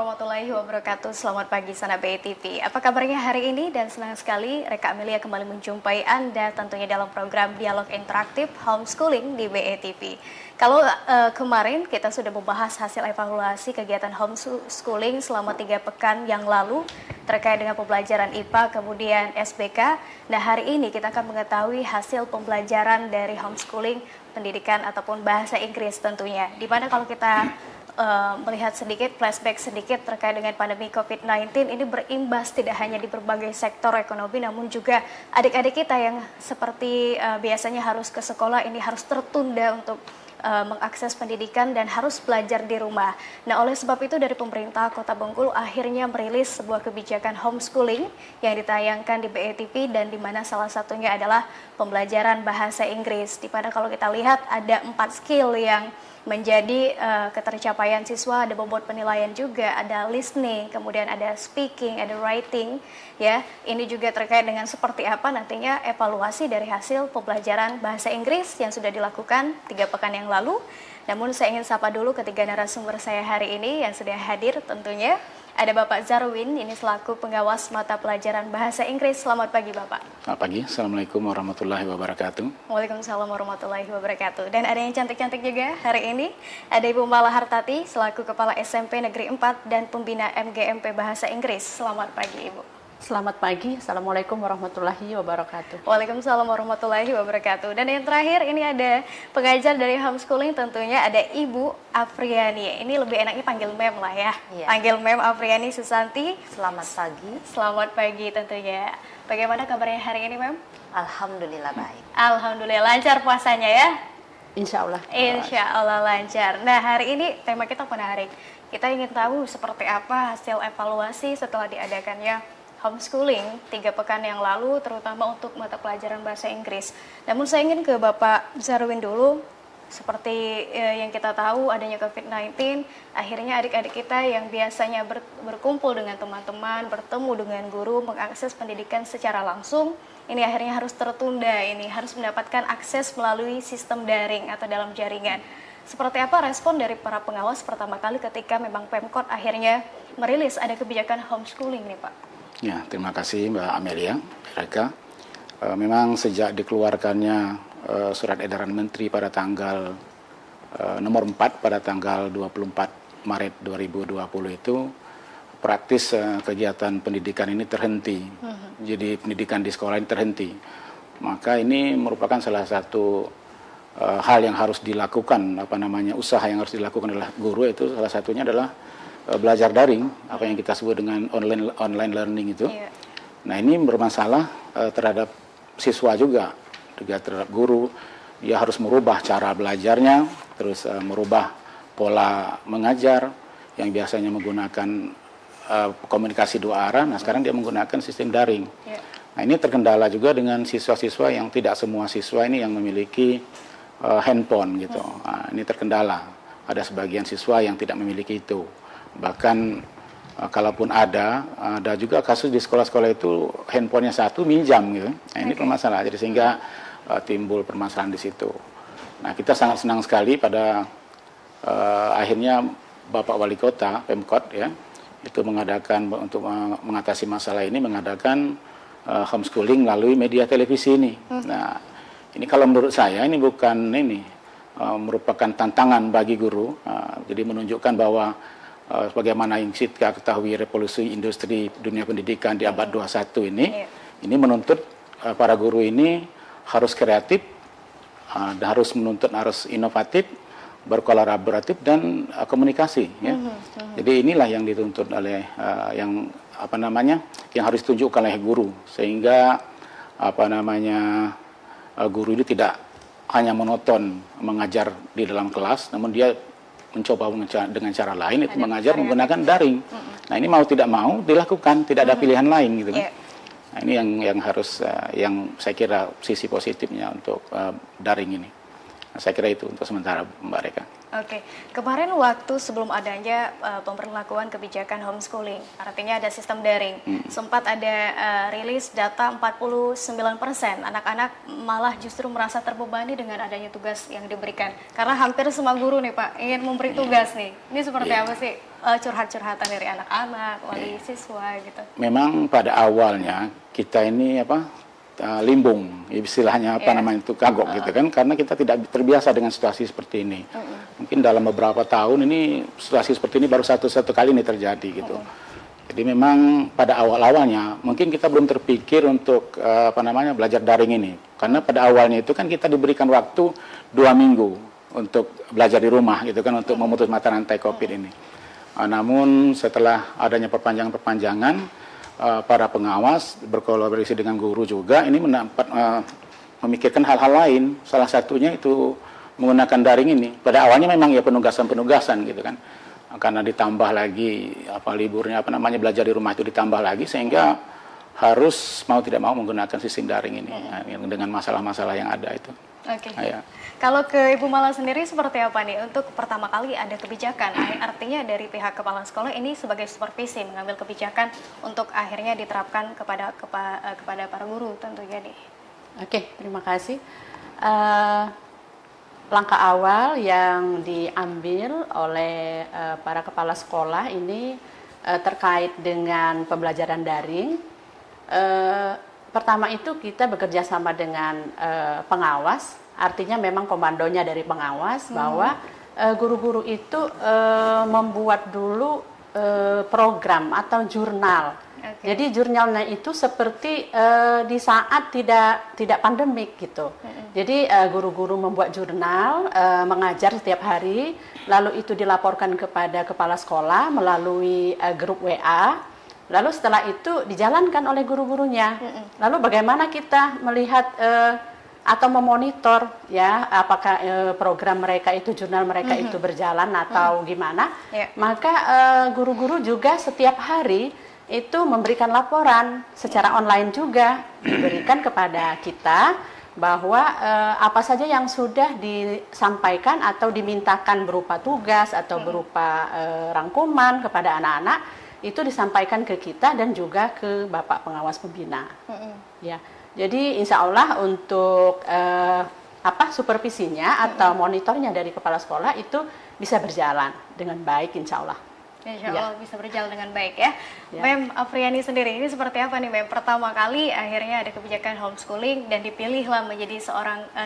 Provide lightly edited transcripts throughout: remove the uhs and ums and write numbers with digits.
warahmatullahi wabarakatuh. Selamat pagi sahabat BETV. Apa kabarnya hari ini? Dan senang sekali Reka Amelia kembali menjumpai Anda tentunya dalam program Dialog Interaktif Homeschooling di BETV. Kalau kemarin kita sudah membahas hasil evaluasi kegiatan homeschooling selama 3 pekan yang lalu terkait dengan pembelajaran IPA kemudian SBK. Nah, hari ini kita akan mengetahui hasil pembelajaran dari homeschooling pendidikan ataupun bahasa Inggris tentunya. Dimana kalau kita melihat sedikit, flashback sedikit terkait dengan pandemi COVID-19 ini berimbas tidak hanya di berbagai sektor ekonomi namun juga adik-adik kita yang seperti biasanya harus ke sekolah ini harus tertunda untuk mengakses pendidikan dan harus belajar di rumah. Nah, oleh sebab itu dari pemerintah Kota Bengkulu akhirnya merilis sebuah kebijakan homeschooling yang ditayangkan di BETV dan di mana salah satunya adalah pembelajaran bahasa Inggris. Di mana kalau kita lihat ada 4 skill yang menjadi ketercapaian siswa, ada bobot penilaian juga, ada listening, kemudian ada speaking, ada writing, ya. Ini juga terkait dengan seperti apa nantinya evaluasi dari hasil pembelajaran bahasa Inggris yang sudah dilakukan 3 pekan yang lalu. Namun saya ingin sapa dulu ketiga narasumber saya hari ini yang sudah hadir tentunya. Ada Bapak Zarwin, ini selaku pengawas mata pelajaran bahasa Inggris. Selamat pagi Bapak. Selamat pagi, Assalamualaikum warahmatullahi wabarakatuh. Waalaikumsalam warahmatullahi wabarakatuh. Dan ada yang cantik-cantik juga hari ini. Ada Ibu Mala Hartati, selaku Kepala SMP Negeri 4 dan Pembina MGMP Bahasa Inggris. Selamat pagi Ibu. Selamat pagi, Assalamualaikum warahmatullahi wabarakatuh. Waalaikumsalam warahmatullahi wabarakatuh. Dan yang terakhir ini ada pengajar dari homeschooling tentunya ada Ibu Afriani. Ini lebih enaknya panggil Mem lah ya. Iya. Panggil Mem Afriani Susanti. Selamat pagi. Selamat pagi tentunya. Bagaimana kabarnya hari ini Mem? Alhamdulillah baik. Alhamdulillah lancar puasanya ya. Insya Allah. Insya Allah lancar. Nah, hari ini tema kita menarik. Kita ingin tahu seperti apa hasil evaluasi setelah diadakannya homeschooling 3 pekan yang lalu, terutama untuk mata pelajaran bahasa Inggris. Namun saya ingin ke Bapak Zarwin dulu. Seperti yang kita tahu adanya COVID-19, akhirnya adik-adik kita yang biasanya berkumpul dengan teman-teman, bertemu dengan guru, mengakses pendidikan secara langsung, ini akhirnya harus tertunda, ini harus mendapatkan akses melalui sistem daring atau dalam jaringan. Seperti apa respon dari para pengawas pertama kali ketika memang Pemkot akhirnya merilis ada kebijakan homeschooling nih Pak? Ya, terima kasih Mbak Amelia, Reka. Memang sejak dikeluarkannya surat edaran Menteri pada tanggal nomor 4 pada tanggal 24 Maret 2020 itu praktis kegiatan pendidikan ini terhenti. Jadi pendidikan di sekolah ini terhenti. Maka ini merupakan salah satu hal yang harus dilakukan, usaha yang harus dilakukan oleh guru, itu salah satunya adalah belajar daring, apa yang kita sebut dengan online learning itu. Yeah. Nah, ini bermasalah terhadap siswa juga terhadap guru. Dia harus merubah cara belajarnya, terus merubah pola mengajar yang biasanya menggunakan komunikasi 2 arah. Nah, sekarang dia menggunakan sistem daring. Yeah. Nah, ini terkendala juga dengan siswa-siswa yang tidak semua siswa ini yang memiliki handphone gitu. Nah, ini terkendala. Ada sebagian siswa yang tidak memiliki itu. Bahkan kalaupun ada juga kasus di sekolah-sekolah itu handphonenya satu minjam gitu. Nah, ini permasalahan, jadi sehingga timbul permasalahan di situ. Nah, kita sangat senang sekali pada akhirnya Bapak Wali Kota Pemkot ya itu mengadakan untuk mengatasi masalah ini mengadakan homeschooling melalui media televisi ini. Nah, ini kalau menurut saya ini bukan merupakan tantangan bagi guru. Jadi menunjukkan bahwa bagaimana yang kita ketahui revolusi industri dunia pendidikan di abad 21 ini menuntut para guru ini harus kreatif, dan harus inovatif, berkolaboratif dan komunikasi. Ya. Jadi inilah yang dituntut oleh yang harus ditunjukkan oleh guru, sehingga guru ini tidak hanya monoton mengajar di dalam kelas, namun dia mencoba dengan cara lain, itu mengajar menggunakan daring. Nah, ini mau tidak mau dilakukan, tidak ada pilihan lain gitu kan. Nah, ini yang harus yang saya kira sisi positifnya untuk daring ini. Nah, saya kira itu untuk sementara Mbak Reka. Oke, kemarin waktu sebelum adanya pemberlakuan kebijakan homeschooling, artinya ada sistem daring, sempat ada rilis data 49% anak-anak malah justru merasa terbebani dengan adanya tugas yang diberikan. Karena hampir semua guru nih Pak ingin memberi tugas nih. Ini seperti apa sih curhat-curhatan dari anak-anak, wali siswa gitu? Memang pada awalnya kita ini limbung, istilahnya namanya itu kagok gitu kan, karena kita tidak terbiasa dengan situasi seperti ini. Mungkin dalam beberapa tahun ini situasi seperti ini baru satu kali ini terjadi gitu. Jadi memang pada awal-awalnya mungkin kita belum terpikir untuk belajar daring ini, karena pada awalnya itu kan kita diberikan waktu 2 minggu untuk belajar di rumah gitu kan, untuk memutus mata rantai COVID ini. Namun setelah adanya perpanjangan, para pengawas berkolaborasi dengan guru juga ini memikirkan hal-hal lain. Salah satunya itu menggunakan daring ini. Pada awalnya memang ya penugasan gitu kan, karena ditambah lagi liburnya belajar di rumah itu ditambah lagi, sehingga harus mau tidak mau menggunakan sistem daring ini dengan masalah-masalah yang ada itu. Oke. Kalau ke Ibu Mala sendiri seperti apa nih untuk pertama kali ada kebijakan? Artinya dari pihak kepala sekolah ini sebagai supervisi mengambil kebijakan untuk akhirnya diterapkan kepada para guru tentunya nih. Oke, terima kasih. Langkah awal yang diambil oleh para kepala sekolah ini terkait dengan pembelajaran daring. Pertama itu kita bekerja sama dengan pengawas, artinya memang komandonya dari pengawas bahwa guru-guru itu membuat dulu program atau jurnal. Jadi jurnalnya itu seperti di saat tidak pandemik gitu. Jadi guru-guru membuat jurnal, mengajar setiap hari, lalu itu dilaporkan kepada kepala sekolah melalui grup WA. Lalu setelah itu dijalankan oleh guru-gurunya. Lalu bagaimana kita melihat atau memonitor ya apakah program mereka itu, jurnal mereka itu berjalan atau gimana? Maka guru-guru juga setiap hari itu memberikan laporan secara online juga, diberikan kepada kita bahwa apa saja yang sudah disampaikan atau dimintakan berupa tugas atau berupa rangkuman kepada anak-anak itu disampaikan ke kita dan juga ke Bapak Pengawas Pembina. Ya, jadi insya Allah untuk supervisinya atau monitornya dari kepala sekolah itu bisa berjalan dengan baik insya Allah. Insya Allah bisa berjalan dengan baik ya. Mem Afriani sendiri ini seperti apa nih Mem? Pertama kali akhirnya ada kebijakan homeschooling dan dipilihlah menjadi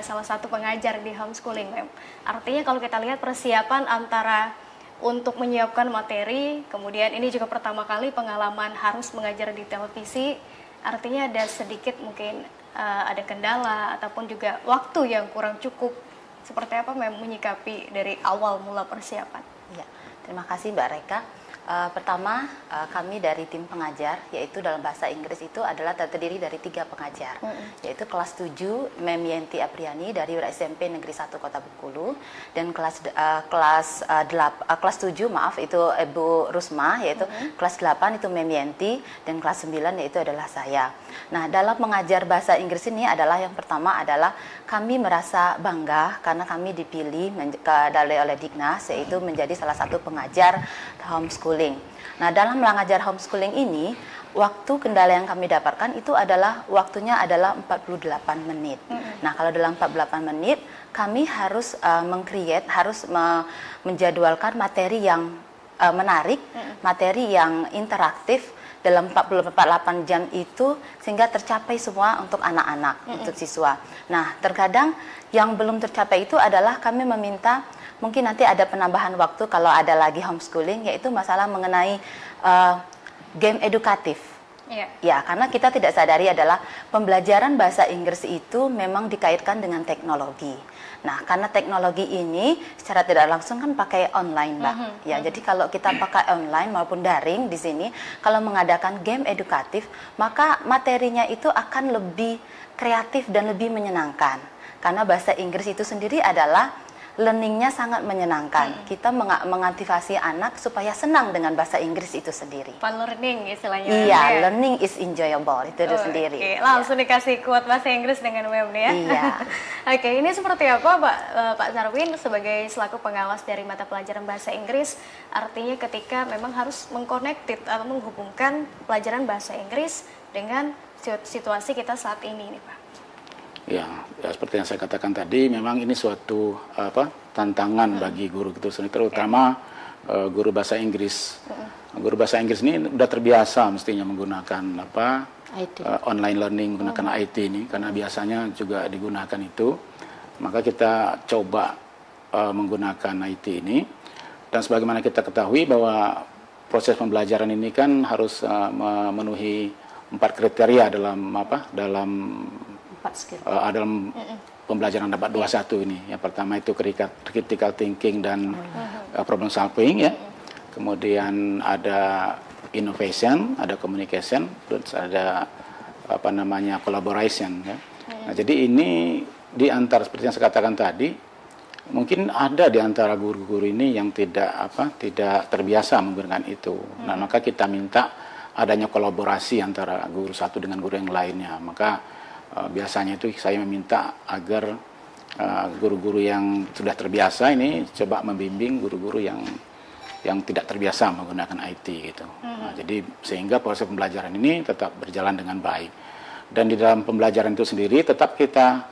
salah satu pengajar di homeschooling Mem. Artinya kalau kita lihat persiapan antara untuk menyiapkan materi, kemudian ini juga pertama kali pengalaman harus mengajar di televisi, artinya ada sedikit mungkin ada kendala ataupun juga waktu yang kurang cukup. Seperti apa menyikapi dari awal mula persiapan? Ya, terima kasih Mbak Reka. Pertama, kami dari tim pengajar, yaitu dalam bahasa Inggris itu adalah terdiri dari 3 pengajar, yaitu kelas 7 Mem Yenti Apriani dari SMP Negeri 1 Kota Bengkulu, dan kelas 7 itu Ibu Rusma, yaitu kelas 8 itu Mem Yenti, dan kelas 9 yaitu adalah saya. Nah, dalam mengajar bahasa Inggris ini adalah yang pertama adalah kami merasa bangga karena kami dipilih oleh Dignas, yaitu menjadi salah satu pengajar homeschooling. Nah, dalam mengajar homeschooling ini, waktu kendala yang kami dapatkan itu adalah waktunya adalah 48 menit. Nah, kalau dalam 48 menit, kami harus menjadwalkan materi yang menarik, materi yang interaktif dalam 48 jam itu sehingga tercapai semua untuk anak-anak, untuk siswa. Nah, terkadang yang belum tercapai itu adalah kami meminta mungkin nanti ada penambahan waktu kalau ada lagi homeschooling, yaitu masalah mengenai game edukatif. Ya, karena kita tidak sadari adalah pembelajaran bahasa Inggris itu memang dikaitkan dengan teknologi. Nah, karena teknologi ini secara tidak langsung kan pakai online, Mbak. Ya, jadi kalau kita pakai online maupun daring di sini, kalau mengadakan game edukatif, maka materinya itu akan lebih kreatif dan lebih menyenangkan. Karena bahasa Inggris itu sendiri adalah learningnya sangat menyenangkan. Kita mengantivasi anak supaya senang dengan bahasa Inggris itu sendiri. Fun learning istilahnya. Iya, learning is enjoyable itu sendiri. Oke, langsung dikasih quote bahasa Inggris dengan Mem ya. Iya. Oke, ini seperti apa Pak Sarwin sebagai selaku pengawas dari mata pelajaran bahasa Inggris? Artinya ketika memang harus mengkonektif atau menghubungkan pelajaran bahasa Inggris dengan situasi kita saat ini nih Pak. Ya, seperti yang saya katakan tadi, memang ini suatu tantangan bagi guru itu sendiri, terutama guru bahasa Inggris. Guru bahasa Inggris ini udah terbiasa mestinya menggunakan IT. online learning, menggunakan IT ini, karena biasanya juga digunakan itu. Maka kita coba menggunakan IT ini, dan sebagaimana kita ketahui bahwa proses pembelajaran ini kan harus memenuhi 4 kriteria dalam dalam 4 skill. dalam pembelajaran dapat 21 ini. Yang pertama itu critical thinking dan problem solving ya. Kemudian ada innovation, ada communication, terus ada collaboration ya. Nah, jadi ini di antara seperti yang saya katakan tadi, mungkin ada di antara guru-guru ini yang tidak terbiasa menggunakan itu. Nah, maka kita minta adanya kolaborasi antara guru satu dengan guru yang lainnya. Maka biasanya itu saya meminta agar guru-guru yang sudah terbiasa ini coba membimbing guru-guru yang tidak terbiasa menggunakan IT gitu. Nah, jadi sehingga proses pembelajaran ini tetap berjalan dengan baik. Dan di dalam pembelajaran itu sendiri tetap kita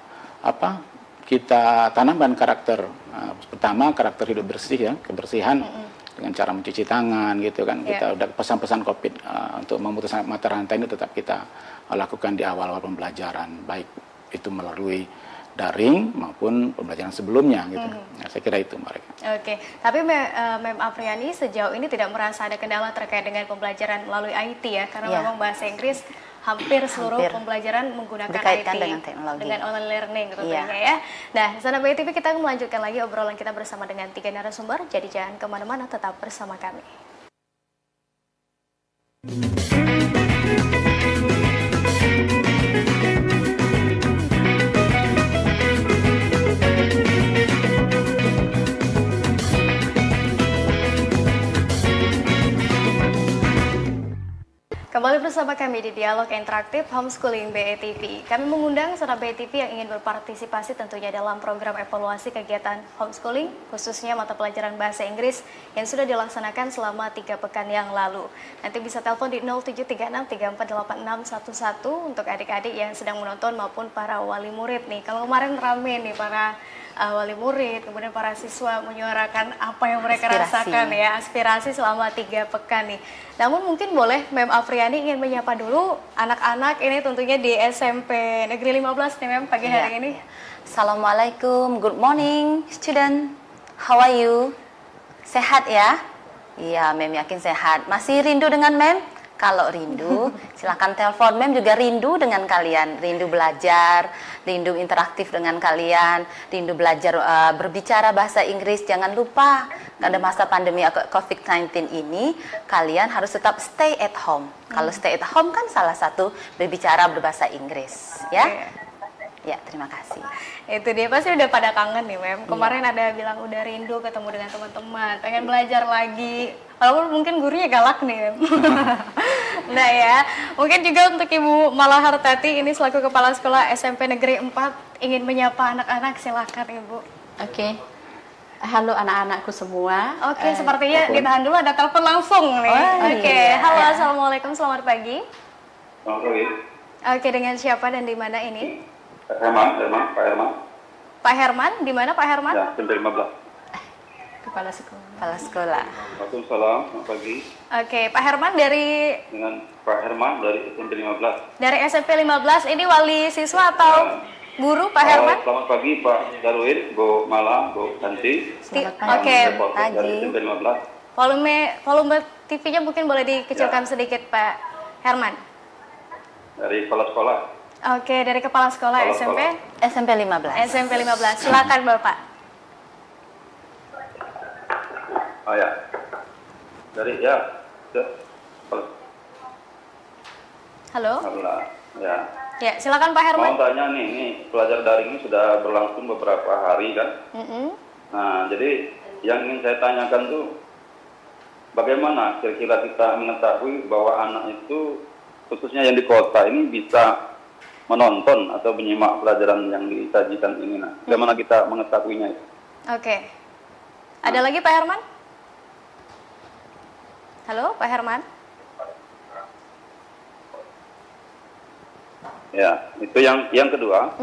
tanamkan karakter. Pertama karakter hidup bersih ya, kebersihan dengan cara mencuci tangan gitu kan. Kita udah pesan-pesan COVID untuk memutus mata rantai ini tetap kita lakukan di awal-awal pembelajaran, baik itu melalui daring maupun pembelajaran sebelumnya gitu. Nah, saya kira itu mereka. Oke, tapi Mem Apriani sejauh ini tidak merasa ada kendala terkait dengan pembelajaran melalui IT ya, karena memang bahasa Inggris hampir seluruh pembelajaran menggunakan berkaitan IT dengan teknologi, dengan online learning tentunya ya. Nah, Sana BTV kita melanjutkan lagi obrolan kita bersama dengan 3 narasumber, jadi jangan kemana-mana, tetap bersama kami. Kembali bersama kami di Dialog Interaktif Homeschooling BETV. Kami mengundang Sana BETV yang ingin berpartisipasi tentunya dalam program evaluasi kegiatan homeschooling, khususnya mata pelajaran bahasa Inggris yang sudah dilaksanakan selama 3 pekan yang lalu. Nanti bisa telepon di 0736348611 untuk adik-adik yang sedang menonton maupun para wali murid nih. Kalau kemarin rame nih para wali murid, kemudian para siswa menyuarakan apa yang mereka rasakan ya, aspirasi selama 3 pekan nih. Namun mungkin boleh Mem Apriani ingin menyapa dulu anak-anak ini tentunya di SMP Negeri 15 nih Mem pagi hari ini. Assalamualaikum, good morning student, how are you? Sehat ya? Iya, Mem yakin sehat. Masih rindu dengan Mem? Kalau rindu, silakan telepon. Mem juga rindu dengan kalian, rindu belajar, rindu interaktif dengan kalian, rindu belajar berbicara bahasa Inggris. Jangan lupa, pada masa pandemi COVID-19 ini, kalian harus tetap stay at home. Kalau stay at home kan salah satu berbicara berbahasa Inggris, ya. Ya, terima kasih. Itu dia, pasti udah pada kangen nih Mem. Kemarin ada bilang udah rindu ketemu dengan teman-teman, pengen belajar lagi. Walaupun mungkin gurunya galak nih Mem. Nah ya, mungkin juga untuk Ibu Malahartati ini selaku Kepala Sekolah SMP Negeri 4 ingin menyapa anak-anak, silakan Ibu. Oke. Halo anak-anakku semua. Oke, sepertinya ditahan dulu, ada telepon langsung nih. Oke, halo, assalamualaikum, selamat pagi. Selamat pagi. Oke, dengan siapa dan di mana ini? Pak Herman. Pak Herman, di mana Pak Herman? Ya, SMP 15. Kepala sekolah. Kepala sekolah. Waalaikumsalam, selamat pagi. Oke, Pak Herman dari Dengan Pak Herman dari SMP 15. dari SMP 15, ini wali siswa atau guru Pak Herman? Selamat pagi Pak Darwin, Bu Mala, Bu Santi. Oke, Dari SMP 15. volume TV-nya mungkin boleh dikecilkan sedikit Pak Herman. Dari kepala sekolah. Oke, dari Kepala Sekolah SMP? SMP 15. SMP 15, silakan Bapak. Oh ya. Dari Halo? Alhamdulillah. Ya. Ya, silakan Pak Herman. Mau tanya nih, ini pelajar daring ini sudah berlangsung beberapa hari kan? Nah, jadi yang ingin saya tanyakan tuh, bagaimana kira-kira kita mengetahui bahwa anak itu, khususnya yang di kota ini, bisa menonton atau menyimak pelajaran yang disajikan ini. Nah, bagaimana kita mengetahuinya itu? Oke. Ada lagi Pak Herman? Halo, Pak Herman? Ya, itu yang kedua.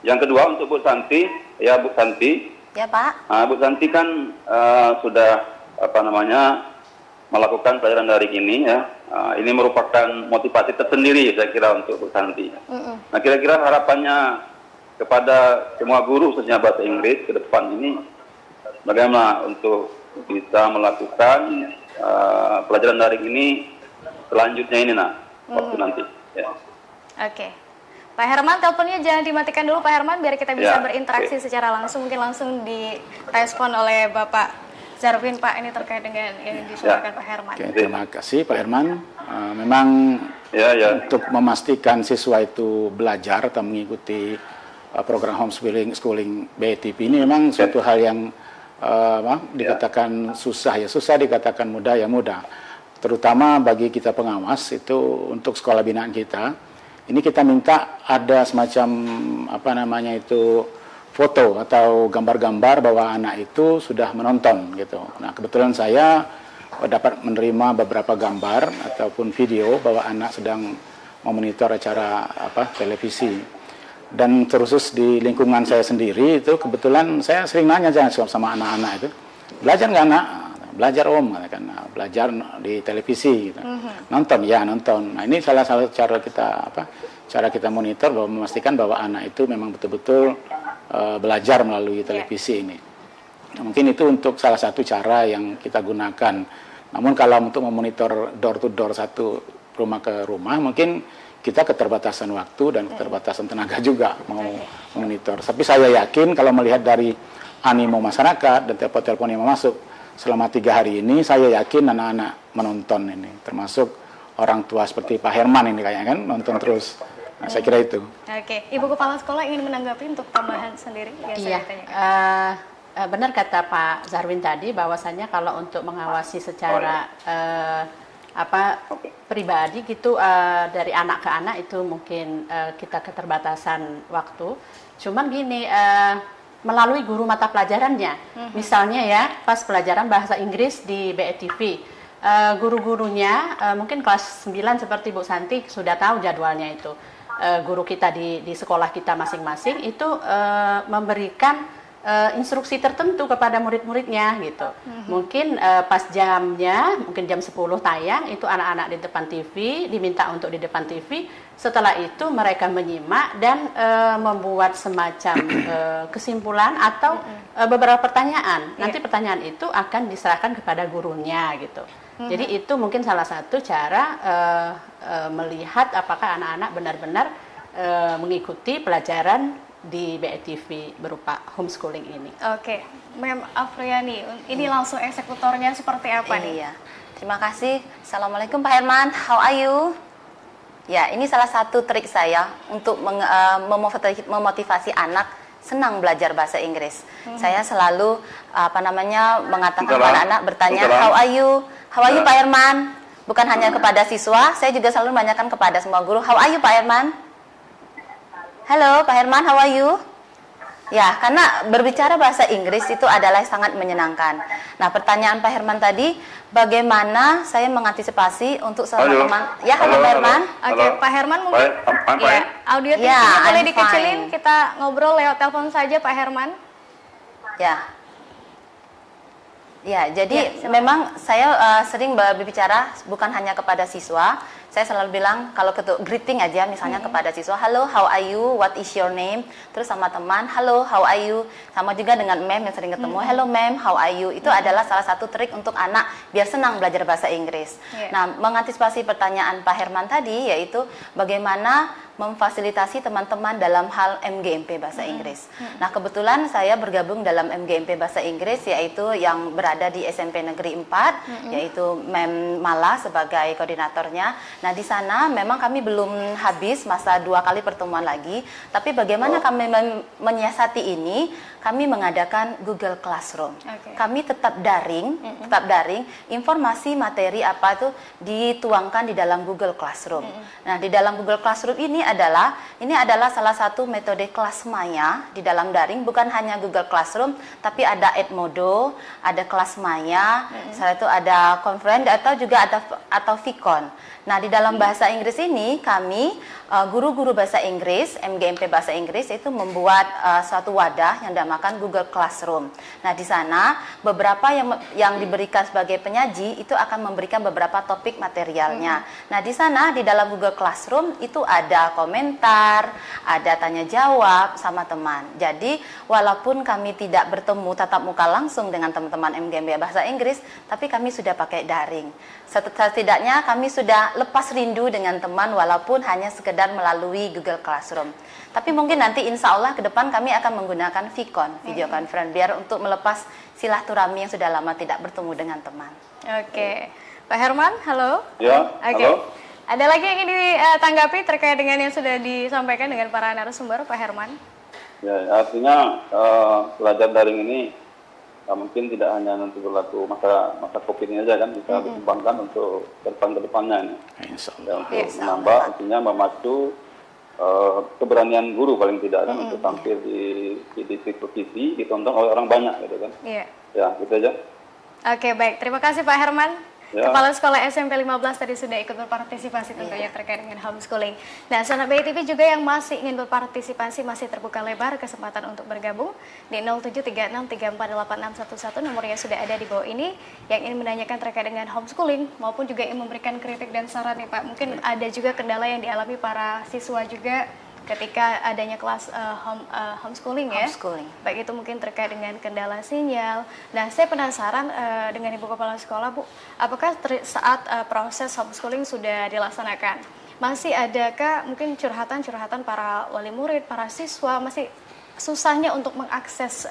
Yang kedua untuk Bu Santi, ya Bu Santi. Ya Pak. Bu Santi kan sudah melakukan pelajaran daring ini ya. Ini merupakan motivasi tersendiri saya kira untuk Bu Santi. Nah, kira-kira harapannya kepada semua guru khususnya bahasa Inggris ke depan ini bagaimana untuk bisa melakukan pelajaran daring ini selanjutnya ini waktu nanti ya. Oke. Pak Herman, teleponnya jangan dimatikan dulu Pak Herman, biar kita bisa berinteraksi secara langsung, mungkin langsung direspon oleh Bapak Zarwin, Pak, ini terkait dengan yang disuarakan Pak Herman. Oke, terima kasih Pak Herman. Memang untuk memastikan siswa itu belajar atau mengikuti program homeschooling BETP ini memang suatu hal yang dikatakan susah ya, susah dikatakan mudah ya mudah. Terutama bagi kita pengawas itu untuk sekolah binaan kita. Ini kita minta ada semacam foto atau gambar-gambar bahwa anak itu sudah menonton gitu. Nah, kebetulan saya dapat menerima beberapa gambar ataupun video bahwa anak sedang memonitor acara televisi. Dan terus di lingkungan saya sendiri itu kebetulan saya sering nanya sama anak-anak itu, belajar nggak anak? Belajar Om, katakan, belajar di televisi gitu. Nonton ya nonton. Nah, ini salah satu cara kita monitor bahwa memastikan bahwa anak itu memang betul-betul belajar melalui televisi ini. Nah, mungkin itu untuk salah satu cara yang kita gunakan. Namun kalau untuk memonitor door to door satu rumah ke rumah, mungkin kita keterbatasan waktu dan keterbatasan tenaga juga mau memonitor. Tapi saya yakin kalau melihat dari animo masyarakat dan telepon-telepon yang masuk selama 3 hari ini, saya yakin anak-anak menonton ini, termasuk orang tua seperti Pak Herman ini kayaknya kan nonton terus. Nah, saya kira itu. Oke, Ibu Kepala Sekolah ingin menanggapi untuk tambahan sendiri? Iya, benar kata Pak Zarwin tadi bahwasanya kalau untuk mengawasi secara pribadi gitu dari anak ke anak itu mungkin kita keterbatasan waktu. Cuman gini, melalui guru mata pelajarannya, misalnya ya pas pelajaran bahasa Inggris di BETV, guru-gurunya mungkin kelas 9 seperti Bu Santi sudah tahu jadwalnya itu. Guru kita di sekolah kita masing-masing itu memberikan instruksi tertentu kepada murid-muridnya gitu. Mungkin pas jamnya, mungkin jam 10 tayang, itu anak-anak di depan TV, diminta untuk di depan TV. Setelah itu mereka menyimak dan membuat semacam kesimpulan atau beberapa pertanyaan. Nanti pertanyaan itu akan diserahkan kepada gurunya gitu. Jadi itu mungkin salah satu cara melihat apakah anak-anak benar-benar mengikuti pelajaran di BETV berupa homeschooling ini. Oke, Mem Afriani, ini langsung eksekutornya seperti apa nih? Iya. Terima kasih. Assalamualaikum Pak Herman, how are you? Ya, ini salah satu trik saya untuk memotivasi anak senang belajar bahasa Inggris. Saya selalu mengatakan kepada anak bertanya, how are you? How are you Pak Herman? Bukan hanya kepada siswa, saya juga selalu menanyakan kepada semua guru, how are you Pak Herman? Halo Pak Herman, how are you? Ya, karena berbicara bahasa Inggris itu adalah sangat menyenangkan. Nah, pertanyaan Pak Herman tadi, bagaimana saya mengantisipasi untuk teman-teman? Ya, halo Pak Herman. Oke, Pak Herman mungkin ya, audio TV-nya boleh dikecilin, kita ngobrol lewat telepon saja Pak Herman. Ya, jadi memang saya sering berbicara bukan hanya kepada siswa. Saya selalu bilang kalau greeting aja misalnya kepada siswa, halo, how are you, what is your name, terus sama teman, halo, how are you, sama juga dengan mem yang sering ketemu, hello mem, how are you, itu adalah salah satu trik untuk anak biar senang belajar bahasa Inggris. Nah, mengantisipasi pertanyaan Pak Herman tadi, yaitu bagaimana memfasilitasi teman-teman dalam hal MGMP Bahasa Inggris. Nah, kebetulan saya bergabung dalam MGMP Bahasa Inggris, yaitu yang berada di SMP Negeri 4, yaitu Mem Mala sebagai koordinatornya. Nah, di sana memang kami belum habis masa 2 kali pertemuan lagi, tapi bagaimana kami menyiasati ini, kami mengadakan Google Classroom. Kami tetap daring, informasi materi apa itu dituangkan di dalam Google Classroom. Nah, di dalam Google Classroom ini adalah salah satu metode kelas maya di dalam daring, bukan hanya Google Classroom, tapi ada Edmodo, ada kelas maya, setelah itu ada Conference atau juga ada Vicon. Nah, di dalam bahasa Inggris ini kami guru-guru bahasa Inggris, MGMP Bahasa Inggris itu membuat suatu wadah yang dinamakan Google Classroom. Nah, di sana beberapa yang diberikan sebagai penyaji itu akan memberikan beberapa topik materialnya. Nah, di sana di dalam Google Classroom itu ada komentar, ada tanya jawab sama teman. Jadi, walaupun kami tidak bertemu tatap muka langsung dengan teman-teman MGMBA Bahasa Inggris, tapi kami sudah pakai daring. Setidaknya kami sudah lepas rindu dengan teman walaupun hanya sekedar melalui Google Classroom. Tapi mungkin nanti insya Allah ke depan kami akan menggunakan VCon, video conference, biar untuk melepas silaturahmi yang sudah lama tidak bertemu dengan teman. Oke. Pak Herman, halo. Ya, Oke. halo. Ada lagi yang ingin ditanggapi terkait dengan yang sudah disampaikan dengan para narasumber, Pak Herman? Ya, artinya belajar daring ini mungkin tidak hanya nanti berlaku masa COVID ini aja kan, bisa dikembangkan untuk kedepannya ini. Insya Ya, Allah. untuk menambah, artinya memacu keberanian guru paling tidak kan untuk tampil di televisi, ditonton oleh orang banyak gitu kan. Iya. Ya, gitu aja. Oke, baik. Terima kasih Pak Herman. Ya. Kepala Sekolah SMP 15 tadi sudah ikut berpartisipasi tentunya terkait dengan homeschooling. Nah, sahabat BETV juga yang masih ingin berpartisipasi masih terbuka lebar kesempatan untuk bergabung di 0736348611, nomornya sudah ada di bawah ini, yang ingin menanyakan terkait dengan homeschooling maupun juga ingin memberikan kritik dan saran nih Pak. Mungkin ada juga kendala yang dialami para siswa juga ketika adanya kelas homeschooling ya. Homeschooling. Baik itu mungkin terkait dengan kendala sinyal. Nah, saya penasaran dengan Ibu Kepala Sekolah, Bu, apakah saat proses homeschooling sudah dilaksanakan, masih adakah mungkin curhatan-curhatan para wali murid, para siswa, masih susahnya untuk mengakses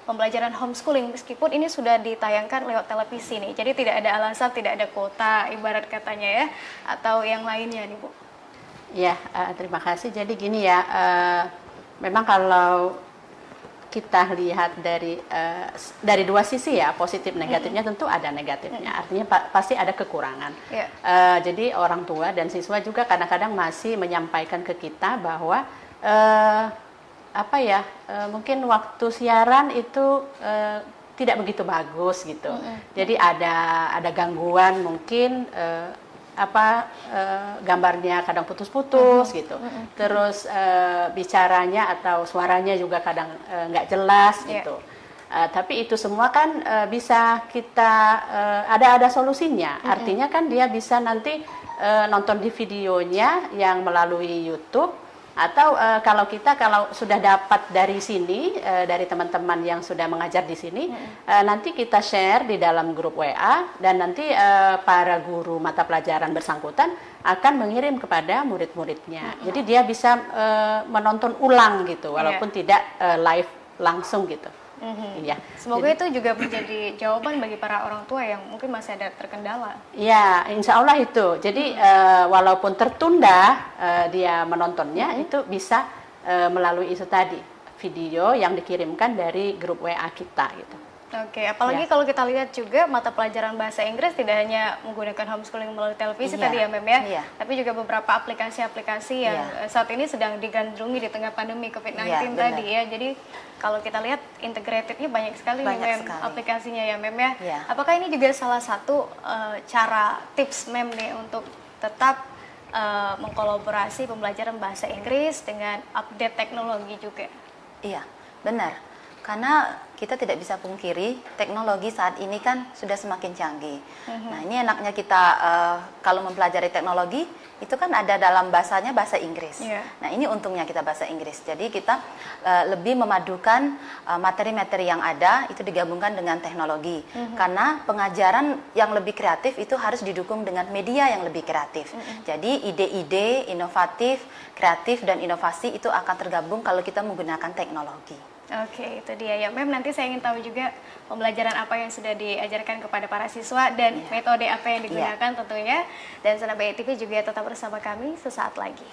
pembelajaran homeschooling meskipun ini sudah ditayangkan lewat televisi nih. Jadi tidak ada alasan, tidak ada kuota ibarat katanya ya, atau yang lainnya nih, Bu. Ya, terima kasih. Jadi gini ya, memang kalau kita lihat dari dua sisi ya, positif negatifnya tentu ada negatifnya. Artinya pasti ada kekurangan. Yeah. Jadi orang tua dan siswa juga kadang-kadang masih menyampaikan ke kita bahwa mungkin waktu siaran itu tidak begitu bagus gitu. Jadi ada gangguan mungkin. Gambarnya kadang putus-putus gitu. Terus bicaranya atau suaranya juga kadang nggak jelas gitu. Tapi itu semua kan bisa kita ada solusinya. Artinya kan dia bisa nanti nonton di videonya yang melalui YouTube. Atau kalau sudah dapat dari sini, dari teman-teman yang sudah mengajar di sini, nanti kita share di dalam grup WA, dan nanti para guru mata pelajaran bersangkutan akan mengirim kepada murid-muridnya. Jadi dia bisa menonton ulang gitu, walaupun tidak live langsung gitu. Iya. Semoga itu juga menjadi jawaban bagi para orang tua yang mungkin masih ada terkendala. Ya, insya Allah itu. Jadi walaupun tertunda dia menontonnya, itu bisa melalui itu tadi, video yang dikirimkan dari grup WA kita gitu. Oke, apalagi kalau kita lihat juga mata pelajaran bahasa Inggris tidak hanya menggunakan homeschooling melalui televisi tadi ya Mem ya, tapi juga beberapa aplikasi-aplikasi yang saat ini sedang digandrungi di tengah pandemi COVID-19 tadi ya. Jadi kalau kita lihat integratednya banyak sekali nih Mem aplikasinya ya Mem ya. Apakah ini juga salah satu cara tips Mem nih untuk tetap mengkolaborasi pembelajaran bahasa Inggris dengan update teknologi juga? Iya, benar. Karena kita tidak bisa pungkiri teknologi saat ini kan sudah semakin canggih. Nah, ini enaknya kita kalau mempelajari teknologi itu kan ada dalam bahasanya bahasa Inggris. Nah, ini untungnya kita bahasa Inggris. Jadi kita lebih memadukan materi-materi yang ada itu digabungkan dengan teknologi. Karena pengajaran yang lebih kreatif itu harus didukung dengan media yang lebih kreatif. Jadi ide-ide inovatif, kreatif dan inovasi itu akan tergabung kalau kita menggunakan teknologi. Oke, itu dia ya Mem. Nanti saya ingin tahu juga pembelajaran apa yang sudah diajarkan kepada para siswa dan metode apa yang digunakan tentunya. Dan sahabat BETV juga tetap bersama kami sesaat lagi.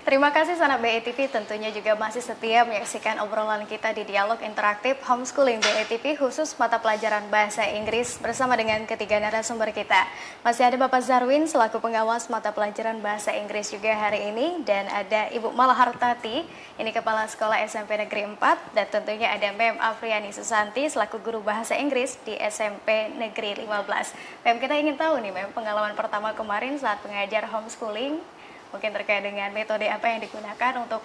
Terima kasih sahabat BETV, tentunya juga masih setia menyaksikan obrolan kita di Dialog Interaktif Homeschooling BETV khusus mata pelajaran Bahasa Inggris bersama dengan ketiga narasumber kita. Masih ada Bapak Zarwin selaku pengawas mata pelajaran Bahasa Inggris juga hari ini, dan ada Ibu Malahartati, ini Kepala Sekolah SMP Negeri 4, dan tentunya ada Mem Afriani Susanti selaku Guru Bahasa Inggris di SMP Negeri 15. Mem, kita ingin tahu nih Mem, pengalaman pertama kemarin saat mengajar homeschooling, mungkin terkait dengan metode apa yang digunakan untuk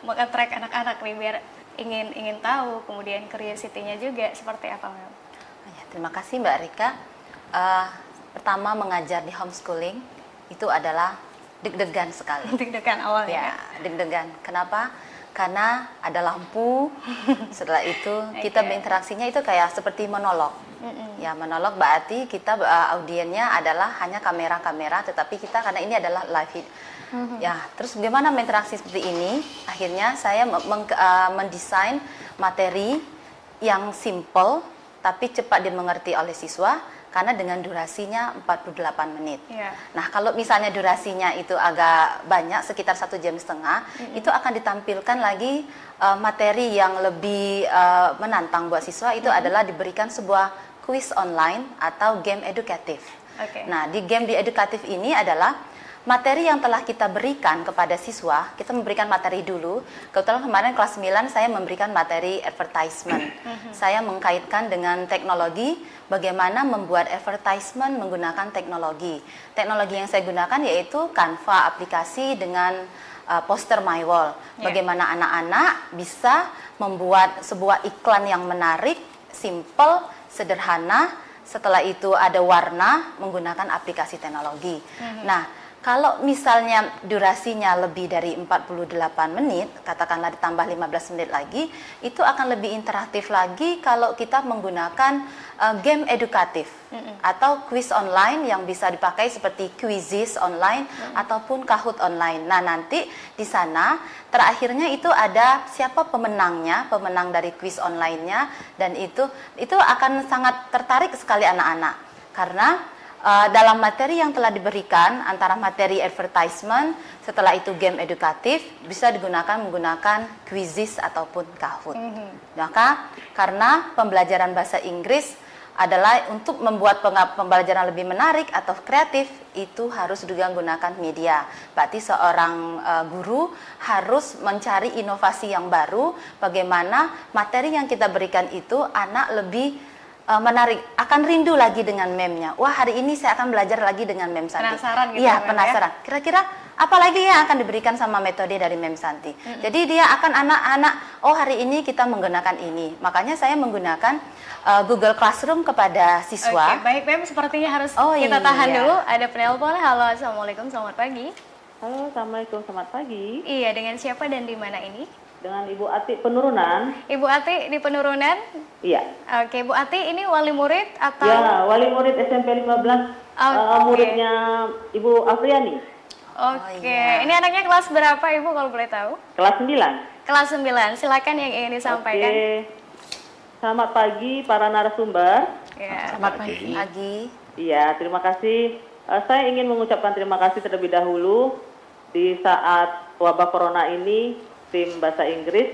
meng-attract anak-anak nih, biar ingin tahu, kemudian curiosity-nya juga seperti apa, Mem? Ya, terima kasih Mbak Rika. Pertama mengajar di homeschooling itu adalah deg-degan sekali. Deg-degan awalnya. Ya, deg-degan. Kenapa? Karena ada lampu. Setelah itu kita berinteraksinya itu kayak seperti monolog. Ya, monolog berarti kita audiennya adalah hanya kamera-kamera, tetapi kita karena ini adalah live. Ya, terus bagaimana berinteraksi seperti ini? Akhirnya saya mendesain materi yang simple tapi cepat dimengerti oleh siswa karena dengan durasinya 48 menit. Yeah. Nah, kalau misalnya durasinya itu agak banyak, sekitar 1,5 jam, itu akan ditampilkan lagi materi yang lebih menantang buat siswa, itu adalah diberikan sebuah kuis online atau game edukatif. Okay. Nah, di game edukatif ini adalah materi yang telah kita berikan kepada siswa, kita memberikan materi dulu. Kebetulan kemarin kelas 9 saya memberikan materi advertisement. Saya mengkaitkan dengan teknologi, bagaimana membuat advertisement menggunakan teknologi. Teknologi yang saya gunakan yaitu Canva aplikasi dengan poster My Wall. Bagaimana anak-anak bisa membuat sebuah iklan yang menarik, simple, sederhana. Setelah itu ada warna menggunakan aplikasi teknologi. Nah, kalau misalnya durasinya lebih dari 48 menit, katakanlah ditambah 15 menit lagi, itu akan lebih interaktif lagi kalau kita menggunakan game edukatif atau quiz online yang bisa dipakai seperti Quizizz online ataupun Kahoot online. Nah, nanti di sana terakhirnya itu ada siapa pemenangnya, pemenang dari quiz online-nya, dan itu akan sangat tertarik sekali anak-anak karena dalam materi yang telah diberikan antara materi advertisement, setelah itu game edukatif bisa menggunakan Quizizz ataupun Kahoot. Maka karena pembelajaran bahasa Inggris adalah untuk membuat pembelajaran lebih menarik atau kreatif, itu harus juga menggunakan media. Berarti seorang guru harus mencari inovasi yang baru, bagaimana materi yang kita berikan itu anak lebih menarik, akan rindu lagi dengan memnya. Wah, hari ini saya akan belajar lagi dengan Mem Santi. Penasaran gitu. Iya, penasaran. Kira-kira apa lagi yang akan diberikan sama metode dari Mem Santi? Jadi dia akan anak-anak, oh hari ini kita menggunakan ini. Makanya saya menggunakan Google Classroom kepada siswa. Oke, baik Mem, sepertinya harus kita iya. tahan dulu. Ada penelpon. Halo, assalamualaikum, selamat pagi. Halo, assalamualaikum, selamat pagi. Iya, dengan siapa dan di mana ini? Dengan Ibu Ati Penurunan. Ibu Ati di Penurunan. Iya. Oke, Bu Ati ini wali murid atau? Ya, wali murid SMP 15. Muridnya Ibu Afriani. Oke, ini anaknya kelas berapa Ibu kalau boleh tahu? Kelas 9. Kelas 9. Silakan yang ingin disampaikan. Oke. Selamat pagi para narasumber. Ya. Selamat pagi. Iya, terima kasih. Saya ingin mengucapkan terima kasih terlebih dahulu di saat wabah corona ini. Tim Bahasa Inggris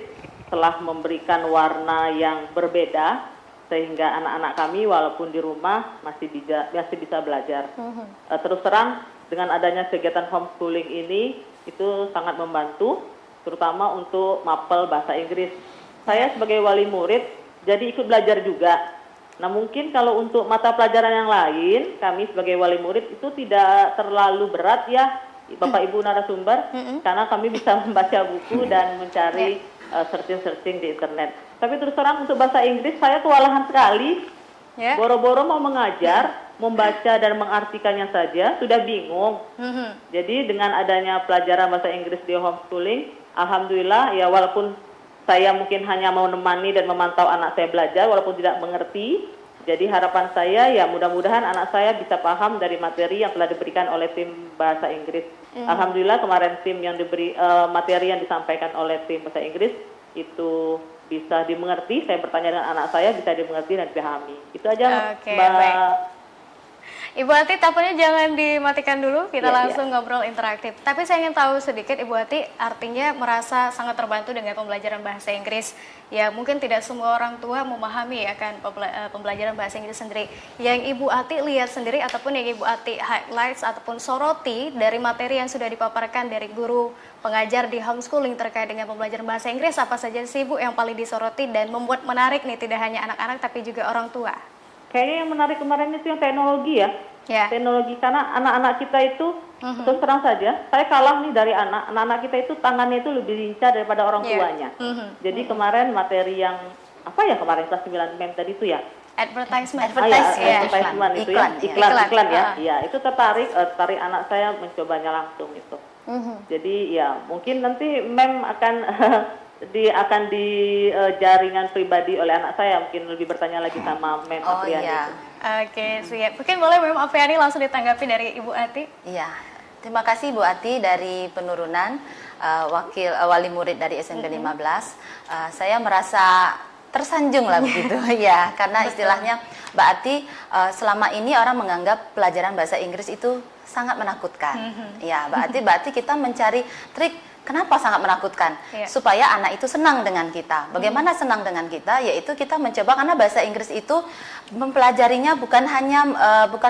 telah memberikan warna yang berbeda sehingga anak-anak kami walaupun di rumah masih bisa belajar. Terus terang dengan adanya kegiatan homeschooling ini itu sangat membantu, terutama untuk mapel bahasa Inggris. Saya sebagai wali murid jadi ikut belajar juga. Nah, mungkin kalau untuk mata pelajaran yang lain kami sebagai wali murid itu tidak terlalu berat ya Bapak Ibu narasumber, karena kami bisa membaca buku dan mencari searching di internet. Tapi terus terang untuk bahasa Inggris saya kewalahan sekali. Boro-boro mau mengajar, membaca dan mengartikannya saja sudah bingung. Jadi dengan adanya pelajaran bahasa Inggris di homeschooling, alhamdulillah ya, walaupun saya mungkin hanya mau menemani dan memantau anak saya belajar walaupun tidak mengerti. Jadi harapan saya ya mudah-mudahan anak saya bisa paham dari materi yang telah diberikan oleh tim bahasa Inggris. Alhamdulillah kemarin tim yang diberi materi yang disampaikan oleh tim bahasa Inggris itu bisa dimengerti. Saya bertanya dengan anak saya bisa dimengerti dan dipahami. Itu aja, Mbak. Baik. Ibu Ati, teleponnya jangan dimatikan dulu, kita Iya, langsung ngobrol interaktif. Tapi saya ingin tahu sedikit, Ibu Ati, artinya merasa sangat terbantu dengan pembelajaran bahasa Inggris. Ya, mungkin tidak semua orang tua memahami ya kan pembelajaran bahasa Inggris sendiri. Yang Ibu Ati lihat sendiri ataupun yang Ibu Ati highlights ataupun soroti dari materi yang sudah dipaparkan dari guru pengajar di homeschooling terkait dengan pembelajaran bahasa Inggris, apa saja sih Bu yang paling disoroti dan membuat menarik nih tidak hanya anak-anak tapi juga orang tua? Kayaknya yang menarik kemarin itu yang teknologi ya. Ya. Teknologi, karena anak-anak kita itu terus terang saja, saya kalah nih dari anak-anak kita itu tangannya itu lebih lincah daripada orang tuanya. Jadi kemarin materi yang apa ya kemarin kelas 9 MEM tadi itu ya. Advertisement. Advertisement itu ya, iklan ya. Ah. Iya, itu tertarik anak saya mencobanya langsung itu. Jadi ya mungkin nanti MEM akan akan di jaringan pribadi oleh anak saya, mungkin lebih bertanya lagi sama MEM Apriani itu. Oke, siap. Mungkin boleh Mem Apriani langsung ditanggapi dari Ibu Ati. Iya, terima kasih Bu Ati dari Penurunan, wali murid dari SMP 15. Saya merasa tersanjung lah begitu ya, karena istilahnya Mbak Ati selama ini orang menganggap pelajaran bahasa Inggris itu sangat menakutkan. Ya, Mbak Ati kita mencari trik. Kenapa sangat menakutkan? Supaya anak itu senang dengan kita. Bagaimana senang dengan kita? Yaitu kita mencoba, karena bahasa Inggris itu mempelajarinya bukan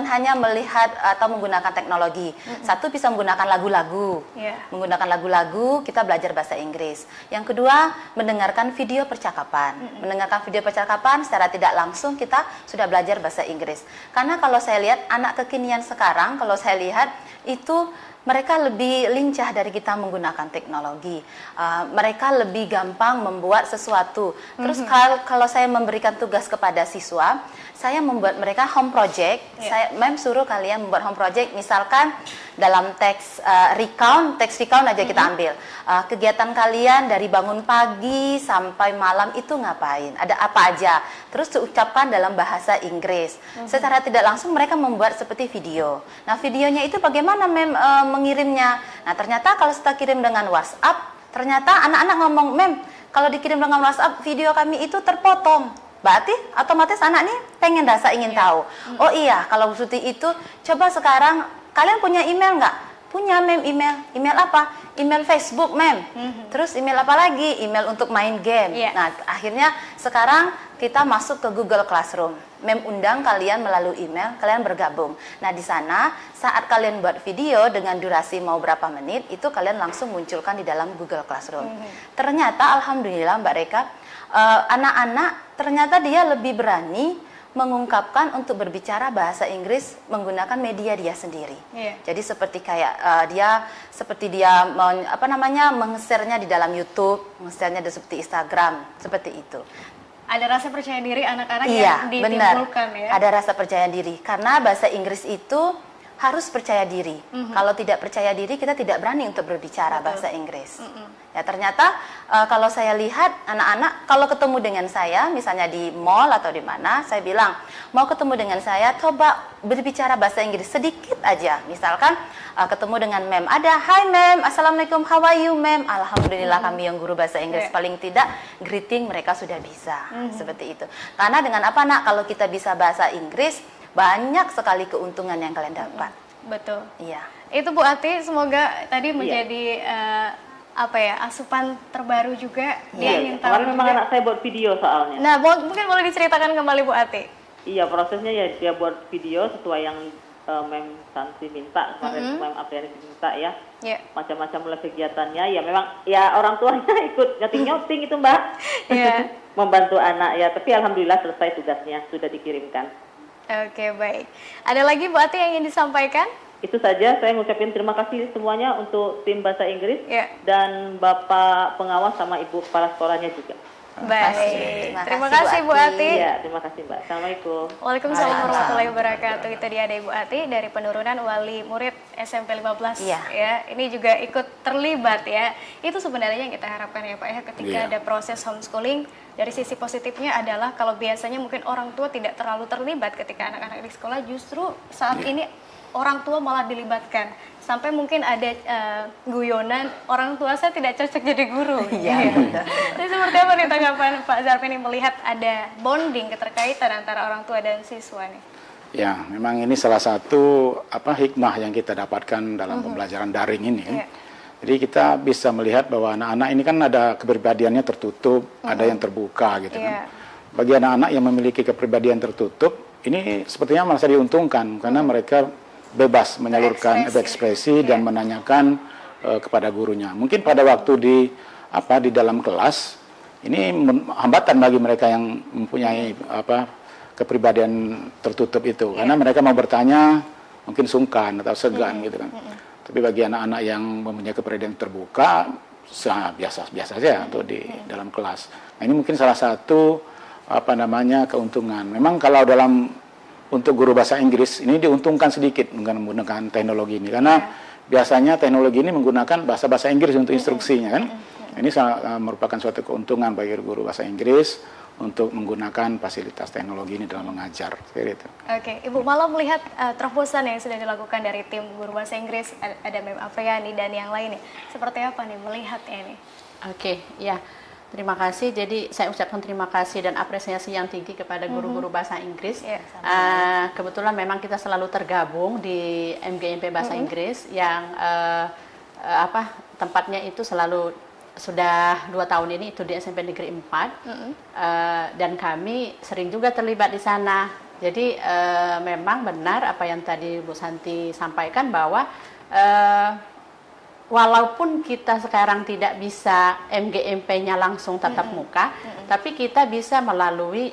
hanya melihat atau menggunakan teknologi. Satu, bisa menggunakan lagu-lagu. Menggunakan lagu-lagu kita belajar bahasa Inggris. Yang kedua, mendengarkan video percakapan. Mendengarkan video percakapan secara tidak langsung kita sudah belajar bahasa Inggris. Karena kalau saya lihat anak kekinian sekarang, kalau saya lihat itu mereka lebih lincah dari kita menggunakan teknologi. Mereka lebih gampang membuat sesuatu. Terus kalau saya memberikan tugas kepada siswa, saya membuat mereka home project. Saya suruh kalian membuat home project. Misalkan dalam teks recount aja kita ambil. Kegiatan kalian dari bangun pagi sampai malam itu ngapain? Ada apa aja? Terus diucapkan dalam bahasa Inggris. Secara tidak langsung mereka membuat seperti video. Nah, videonya itu bagaimana mengirimnya? Nah, ternyata kalau kita kirim dengan WhatsApp, ternyata anak-anak ngomong, "Mem, kalau dikirim dengan WhatsApp, video kami itu terpotong." Berarti otomatis anak nih pengen ingin tahu. Oh iya, kalau seperti itu, coba sekarang kalian punya email nggak? Punya, Mem, email. Email apa? Email Facebook, Mem. Terus email apa lagi? Email untuk main game. Nah, akhirnya sekarang kita masuk ke Google Classroom. Mem undang kalian melalui email, kalian bergabung. Nah, di sana saat kalian buat video dengan durasi mau berapa menit, itu kalian langsung munculkan di dalam Google Classroom. Ternyata alhamdulillah Mbak Reka, anak-anak ternyata dia lebih berani mengungkapkan untuk berbicara bahasa Inggris menggunakan media dia sendiri. Jadi seperti kayak dia meng-share-nya di dalam YouTube, meng-share-nya seperti Instagram, seperti itu. Ada rasa percaya diri anak-anak yang ditimbulkan ya. Ada rasa percaya diri karena bahasa Inggris itu harus percaya diri. Kalau tidak percaya diri, kita tidak berani untuk berbicara bahasa Inggris. Ya, ternyata kalau saya lihat anak-anak kalau ketemu dengan saya, misalnya di mall atau di mana, saya bilang, mau ketemu dengan saya, coba berbicara bahasa Inggris sedikit aja. Misalkan ketemu dengan Mem, ada, "Hi Mem, Assalamualaikum, how are you Mem?" Alhamdulillah kami yang guru bahasa Inggris paling tidak greeting mereka sudah bisa. Seperti itu. Karena dengan apa, Nak? Kalau kita bisa bahasa Inggris, banyak sekali keuntungan yang kalian dapat. Betul. Iya. Itu Bu Ati, semoga tadi menjadi asupan terbaru juga. Dia ingin tahu Kemarin memang anak saya buat video soalnya. Nah, mungkin boleh diceritakan kembali Bu Ati. Iya, prosesnya ya dia buat video sesuai yang Mem Santi minta, kemarin Mem Apriani minta ya. Macam-macam mulai kegiatannya. Ya memang ya orang tuanya ikut nyoting-nyoting itu Mbak. Membantu anak ya, tapi alhamdulillah selesai tugasnya, sudah dikirimkan. Oke, baik. Ada lagi Bu Ati yang ingin disampaikan? Itu saja, saya ngucapin terima kasih semuanya untuk tim bahasa Inggris dan Bapak pengawas sama Ibu kepala sekolahnya juga. Baik, terima kasih Bu Ati. Iya, terima kasih Mbak. Assalamualaikum. Waalaikumsalam warahmatullahi wabarakatuh. Itu dia ada Ibu Ati dari Penurunan Wali Murid SMP 15 ya. Ini juga ikut terlibat ya. Itu sebenarnya yang kita harapkan ya Pak ya, ketika ada proses homeschooling. Dari sisi positifnya adalah kalau biasanya mungkin orang tua tidak terlalu terlibat ketika anak-anak di sekolah, justru saat ini orang tua malah dilibatkan. Sampai mungkin ada guyonan, orang tua saya tidak cocok jadi guru. Jadi seperti apa nih tanggapan Pak Zarpeni melihat ada bonding, keterkaitan antara orang tua dan siswa nih? Ya, memang ini salah satu hikmah yang kita dapatkan dalam pembelajaran daring ini. Jadi kita bisa melihat bahwa anak-anak ini kan ada kepribadiannya tertutup, ada yang terbuka gitu kan. Bagi anak-anak yang memiliki kepribadian tertutup, ini sepertinya merasa diuntungkan karena mereka bebas menyalurkan ekspresi dan menanyakan kepada gurunya. Mungkin pada waktu di dalam kelas ini hambatan bagi mereka yang mempunyai kepribadian tertutup itu, karena mereka mau bertanya mungkin sungkan atau segan gitu kan. Tapi bagi anak-anak yang mempunyai kepribadian terbuka, biasa-biasa saja untuk di dalam kelas. Nah, ini mungkin salah satu keuntungan. Memang kalau untuk guru bahasa Inggris ini diuntungkan sedikit menggunakan teknologi ini, karena biasanya teknologi ini menggunakan bahasa Inggris untuk instruksinya kan. Ini merupakan suatu keuntungan bagi guru bahasa Inggris untuk menggunakan fasilitas teknologi ini dalam mengajar. Seperti itu. Oke, Ibu Mala melihat terobosan yang sudah dilakukan dari tim guru bahasa Inggris, ada Mem Afriani dan yang lainnya. Seperti apa nih melihatnya ini? Oke, ya. Terima kasih. Jadi saya ucapkan terima kasih dan apresiasi yang tinggi kepada guru-guru bahasa Inggris. Kebetulan memang kita selalu tergabung di MGMP Bahasa Inggris yang tempatnya itu selalu sudah 2 tahun ini itu di SMP Negeri 4 dan kami sering juga terlibat di sana. Jadi memang benar apa yang tadi Bu Santi sampaikan bahwa walaupun kita sekarang tidak bisa MGMP-nya langsung tatap muka, tapi kita bisa melalui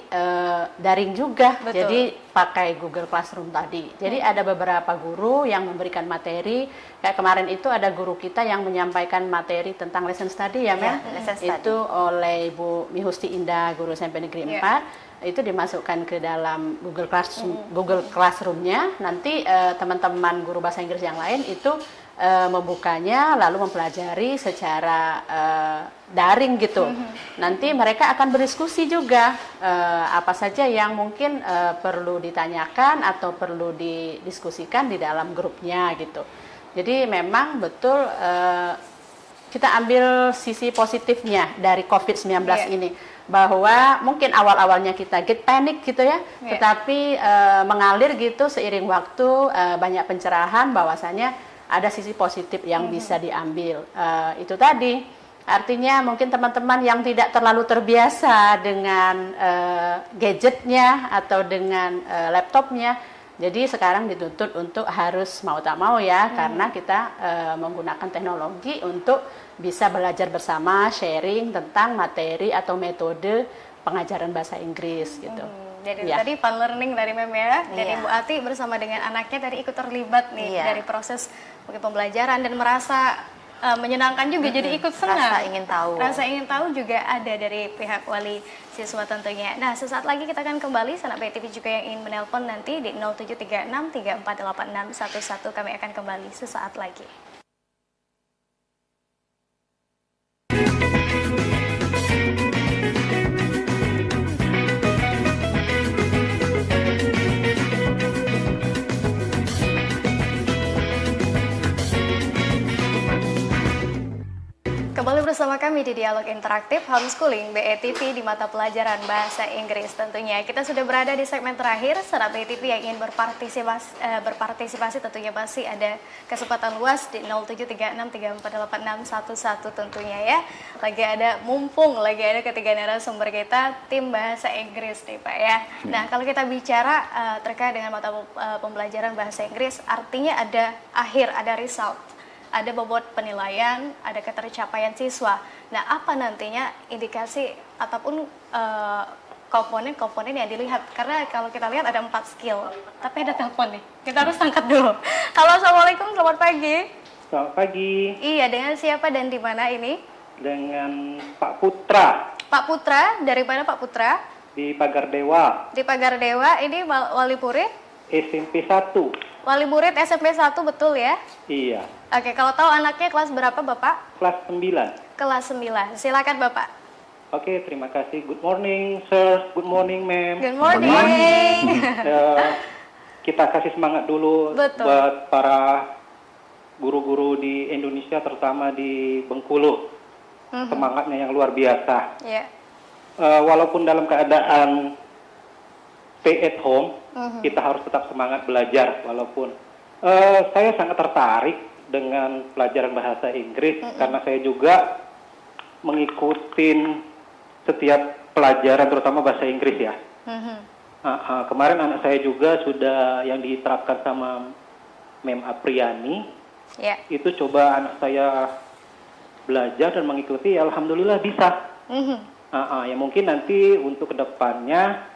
daring juga. Betul. Jadi pakai Google Classroom tadi. Jadi ada beberapa guru yang memberikan materi. Kayak kemarin itu ada guru kita yang menyampaikan materi tentang lesson study ya, Mel? Itu oleh Bu Mihusti Indah, guru SMP Negeri 4. Itu dimasukkan ke dalam Google Classroom-nya. Nanti teman-teman guru bahasa Inggris yang lain itu membukanya lalu mempelajari secara daring gitu. Nanti mereka akan berdiskusi juga apa saja yang mungkin perlu ditanyakan atau perlu didiskusikan di dalam grupnya gitu. Jadi memang betul kita ambil sisi positifnya dari COVID-19 ini, bahwa mungkin awal-awalnya kita get panic gitu ya, tetapi mengalir gitu seiring waktu, banyak pencerahan bahwasanya ada sisi positif yang bisa diambil. Itu tadi, artinya mungkin teman-teman yang tidak terlalu terbiasa dengan gadgetnya atau dengan laptopnya, jadi sekarang dituntut untuk harus mau tak mau ya, karena kita menggunakan teknologi untuk bisa belajar bersama, sharing tentang materi atau metode pengajaran bahasa Inggris gitu. Jadi tadi fun learning dari Mem ya, dari Bu Ati bersama dengan anaknya tadi ikut terlibat nih dari proses pembelajaran dan merasa menyenangkan juga, jadi ikut senang. Rasa ingin tahu juga ada dari pihak wali siswa tentunya. Nah, sesaat lagi kita akan kembali, sanak BTV juga yang ingin menelpon nanti di 0736348611, kami akan kembali sesaat lagi. Kembali bersama kami di Dialog Interaktif Homeschooling BETV di mata pelajaran Bahasa Inggris. Tentunya kita sudah berada di segmen terakhir. Sahabat BETV yang ingin berpartisipasi tentunya masih ada kesempatan luas di 0736348611 tentunya ya. Mumpung lagi ada ketiga narasumber kita tim Bahasa Inggris nih Pak ya. Nah, kalau kita bicara terkait dengan mata pembelajaran Bahasa Inggris, artinya ada result. Ada bobot penilaian, ada ketercapaian siswa. Nah, apa nantinya indikasi ataupun komponen yang dilihat? Karena kalau kita lihat ada 4 skill, tapi ada telepon nih. Kita harus angkat dulu. Halo, Assalamualaikum, selamat pagi. Selamat pagi. Iya, dengan siapa dan di mana ini? Dengan Pak Putra. Pak Putra, dari mana Pak Putra? Di Pagar Dewa. Di Pagar Dewa, ini wali murid? SMP 1. Wali murid SMP 1 betul ya? Iya. Oke, kalau tahu anaknya kelas berapa Bapak? Kelas 9. Kelas 9. Silakan Bapak. Oke, terima kasih. Good morning, sir. Good morning, ma'am. Good morning. Kita kasih semangat dulu buat para guru-guru di Indonesia, terutama di Bengkulu. Semangatnya yang luar biasa. Yeah. Walaupun dalam keadaan stay at home, kita harus tetap semangat belajar walaupun saya sangat tertarik dengan pelajaran bahasa Inggris karena saya juga mengikuti setiap pelajaran terutama bahasa Inggris ya. Kemarin anak saya juga sudah yang diterapkan sama Mem Apriani. Itu coba anak saya belajar dan mengikuti, alhamdulillah bisa. Ya mungkin nanti untuk kedepannya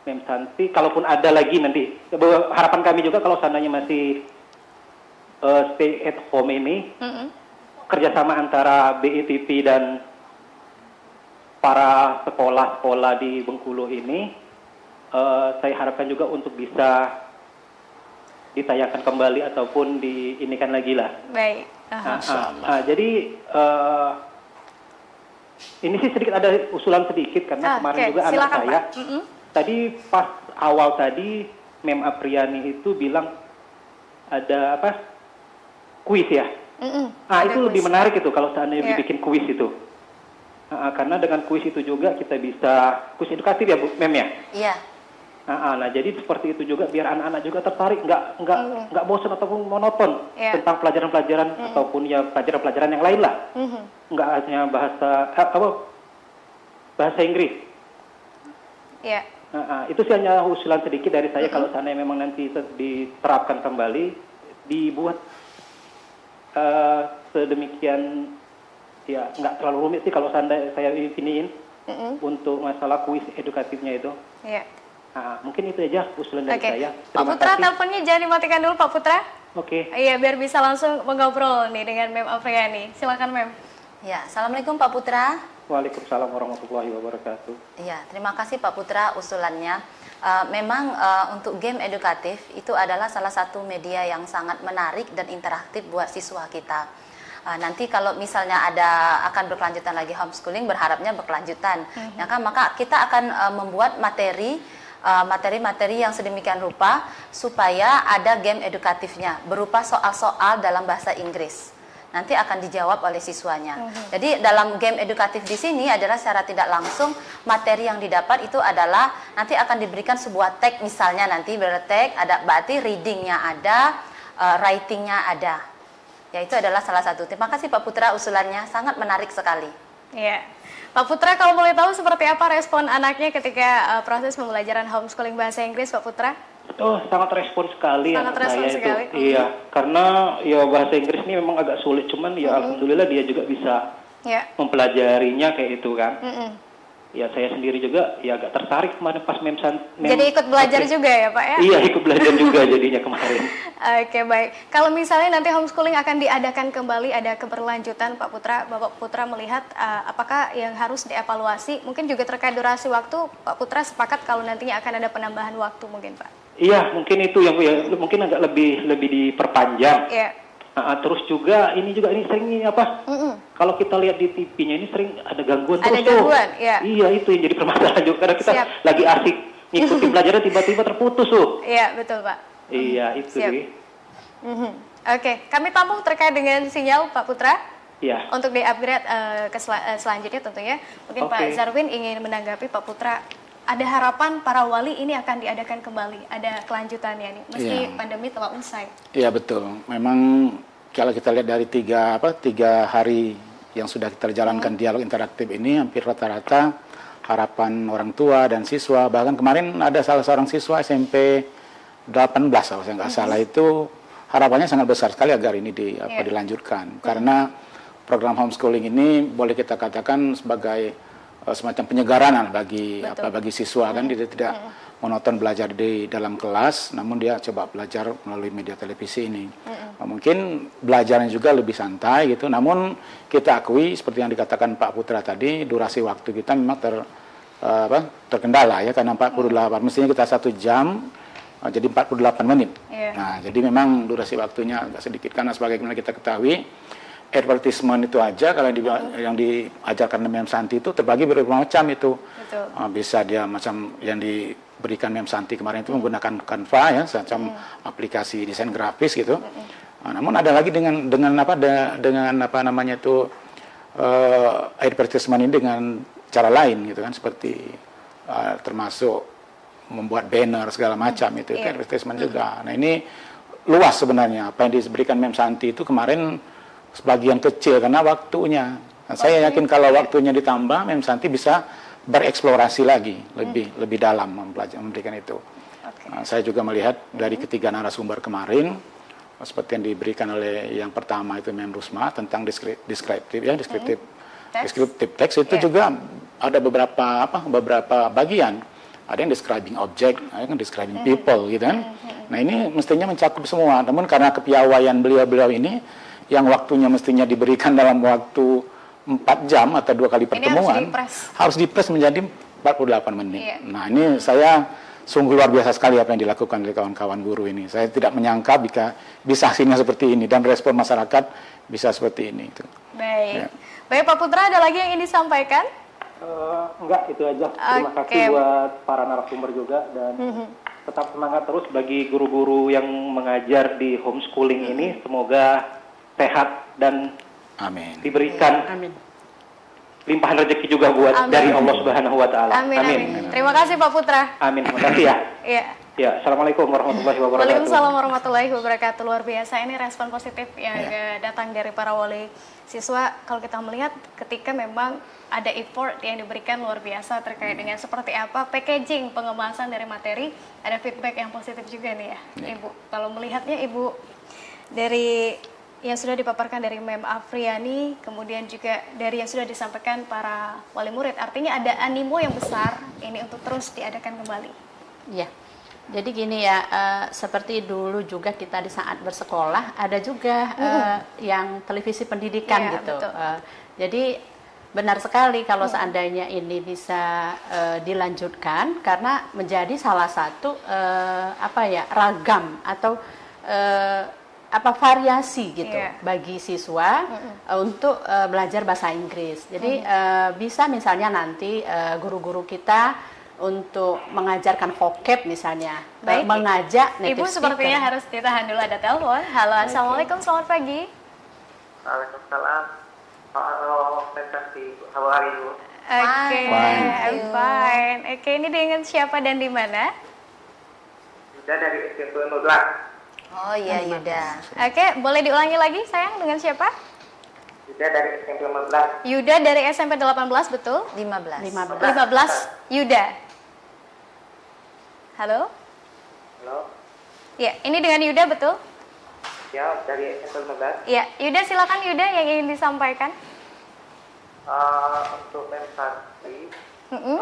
Mem Santi, kalaupun ada lagi nanti, harapan kami juga kalau seandainya masih stay at home ini, kerjasama antara BETV dan para sekolah-sekolah di Bengkulu ini, saya harapkan juga untuk bisa ditayangkan kembali ataupun diinikan lagi lah. Baik. Jadi ini sih sedikit ada usulan sedikit karena kemarin juga anak silakan, saya Pak. tadi pas awal tadi Mem Apriani itu bilang ada apa kuis ya. Itu lebih menarik itu kalau seandainya dibikin kuis itu. Karena dengan kuis itu juga kita bisa kuis edukatif ya Bu Mem ya. Iya. Nah jadi seperti itu juga biar anak-anak juga tertarik, nggak bosan ataupun monoton tentang pelajaran-pelajaran ataupun ya pelajaran-pelajaran yang lain lah. Nggak hanya bahasa Inggris. Itu sih hanya usulan sedikit dari saya kalau seandainya memang nanti diterapkan kembali, dibuat sedemikian ya nggak terlalu rumit sih kalau seandainya saya iniin untuk masalah kuis edukatifnya itu. Mungkin itu aja usulan dari saya. Pak Putra, teleponnya jangan dimatikan dulu Pak Putra. Iya, biar bisa langsung mengobrol nih dengan Mem Apriani. Silakan Mem. Ya, Assalamualaikum Pak Putra. Waalaikumsalam warahmatullahi wabarakatuh. Iya, terima kasih Pak Putra usulannya. Memang untuk game edukatif itu adalah salah satu media yang sangat menarik dan interaktif buat siswa kita. Nanti kalau misalnya akan berkelanjutan lagi homeschooling, berharapnya berkelanjutan. Maka kita akan membuat materi yang sedemikian rupa supaya ada game edukatifnya berupa soal-soal dalam bahasa Inggris. Nanti akan dijawab oleh siswanya. Jadi dalam game edukatif di sini adalah secara tidak langsung materi yang didapat itu adalah nanti akan diberikan sebuah tag, misalnya nanti bertag berarti readingnya ada, writingnya ada. Ya itu adalah salah satu. Terima kasih Pak Putra usulannya, sangat menarik sekali. Iya. Pak Putra, kalau boleh tahu seperti apa respon anaknya ketika proses pembelajaran homeschooling bahasa Inggris, Pak Putra? Sangat respon sekali sangat anak respon saya sekali. itu. Iya, karena ya bahasa Inggris ini memang agak sulit, cuman ya alhamdulillah dia juga bisa mempelajarinya kayak itu kan. Ya saya sendiri juga ya agak tertarik kemarin pas Jadi ikut belajar juga ya Pak ya? Iya, ikut belajar juga jadinya kemarin. Oke, baik. Kalau misalnya nanti homeschooling akan diadakan kembali, ada keberlanjutan Pak Putra, Bapak Putra melihat apakah yang harus dievaluasi, mungkin juga terkait durasi waktu, Pak Putra sepakat kalau nantinya akan ada penambahan waktu mungkin Pak? Iya, mungkin itu yang ya, mungkin agak lebih diperpanjang. Terus juga ini sering kalau kita lihat di TV-nya ini sering ada gangguan terus gangguan, tuh. Iya, itu yang jadi permasalahan juga karena kita lagi asik ngikutin pelajaran tiba-tiba terputus tuh. Iya, betul Pak. Iya, itu sih. Oke, kami tampung terkait dengan sinyal Pak Putra. Iya. Untuk di-upgrade ke selanjutnya tentunya. Mungkin Pak Zarwin ingin menanggapi Pak Putra. Ada harapan para wali ini akan diadakan kembali, ada kelanjutannya nih, meski pandemi telah usai. Iya betul, memang kalau kita lihat dari tiga hari yang sudah kita jalankan dialog interaktif ini, hampir rata-rata harapan orang tua dan siswa, bahkan kemarin ada salah seorang siswa SMP 18 kalau saya nggak salah itu, harapannya sangat besar sekali agar ini dilanjutkan, karena program homeschooling ini boleh kita katakan sebagai semacam penyegaran bagi siswa kan, dia tidak monoton belajar di dalam kelas, namun dia coba belajar melalui media televisi ini. Mungkin belajarnya juga lebih santai gitu, namun kita akui seperti yang dikatakan Pak Putra tadi, durasi waktu kita memang terkendala ya, karena 48 mestinya kita 1 jam jadi 48 menit. Nah, jadi memang durasi waktunya agak sedikit, karena sebagaimana kita ketahui advertisement itu aja kalau yang diajarkan Mem Santi itu terbagi berbagai macam itu. Bisa dia macam yang diberikan Mem Santi kemarin itu menggunakan Canva ya, semacam aplikasi desain grafis gitu. Namun ada lagi dengan advertisement ini dengan cara lain gitu kan, seperti termasuk membuat banner segala macam itu Iya. kan advertisement juga. Nah ini luas sebenarnya apa yang diberikan Mem Santi itu kemarin sebagian kecil karena waktunya. Nah, saya yakin kalau waktunya ditambah Mem Santi bisa bereksplorasi lagi lebih dalam memberikan itu. Nah, saya juga melihat dari ketiga narasumber kemarin seperti yang diberikan oleh yang pertama itu Mem Rusma tentang deskriptif teks itu juga ada beberapa bagian. Ada yang describing object, ada yang describing people gitu kan. Nah ini mestinya mencakup semua. Namun karena kepiawaian beliau-beliau ini yang waktunya mestinya diberikan dalam waktu 4 jam atau 2 kali pertemuan harus dipres menjadi 48 menit. Iya. Nah ini saya sungguh luar biasa sekali apa yang dilakukan oleh kawan-kawan guru ini. Saya tidak menyangka bisa hasilnya seperti ini dan respon masyarakat bisa seperti ini. Baik. Ya. Baik Pak Putra, ada lagi yang ingin disampaikan? Enggak, itu aja. Terima Oke. kasih buat para narasumber juga dan tetap semangat terus bagi guru-guru yang mengajar di homeschooling ini. Semoga sehat dan Amin. diberikan Amin. limpahan rezeki juga buat Amin. dari Allah Subhanahu wa taala. Amin. Terima kasih Pak Putra. Amin. Terima kasih ya. Iya. Ya, Assalamualaikum warahmatullahi wabarakatuh. Waalaikumsalam warahmatullahi wabarakatuh. Luar biasa ini respon positif yang datang dari para wali siswa. Kalau kita melihat ketika memang ada effort yang diberikan luar biasa terkait dengan seperti apa packaging pengemasan dari materi, ada feedback yang positif juga nih ya, Ibu. Kalau melihatnya Ibu dari yang sudah dipaparkan dari Mem Afriani, kemudian juga dari yang sudah disampaikan para wali murid, artinya ada animo yang besar ini untuk terus diadakan kembali. Ya, jadi gini ya, seperti dulu juga kita di saat bersekolah ada juga yang televisi pendidikan Iya, gitu. betul. Jadi benar sekali kalau seandainya ini bisa dilanjutkan karena menjadi salah satu ragam atau variasi gitu Iya. bagi siswa untuk belajar bahasa Inggris. Jadi bisa misalnya nanti guru-guru kita untuk mengajarkan vocab misalnya, Baik, mengajak native Ibu sepertinya speaker. harus ditahan dulu, ada telepon. Halo, Assalamualaikum, selamat pagi. Waalaikumsalam. Halo, Santi. How are you? Oke, Fine. I'm fine. Oke, ini dengan siapa dan di mana? Sudah dari SMP 12. Oh iya Yuda. Oke, boleh diulangi lagi sayang, dengan siapa? Sudah dari SMP 15. Yuda dari SMP 18, betul? 15. 15, Yuda. Halo? Halo. Ya, ini dengan Yuda, betul? Ya, dari SMP 15. Ya, Yuda silakan Yuda yang ingin disampaikan. Untuk Santi, Mm-mm.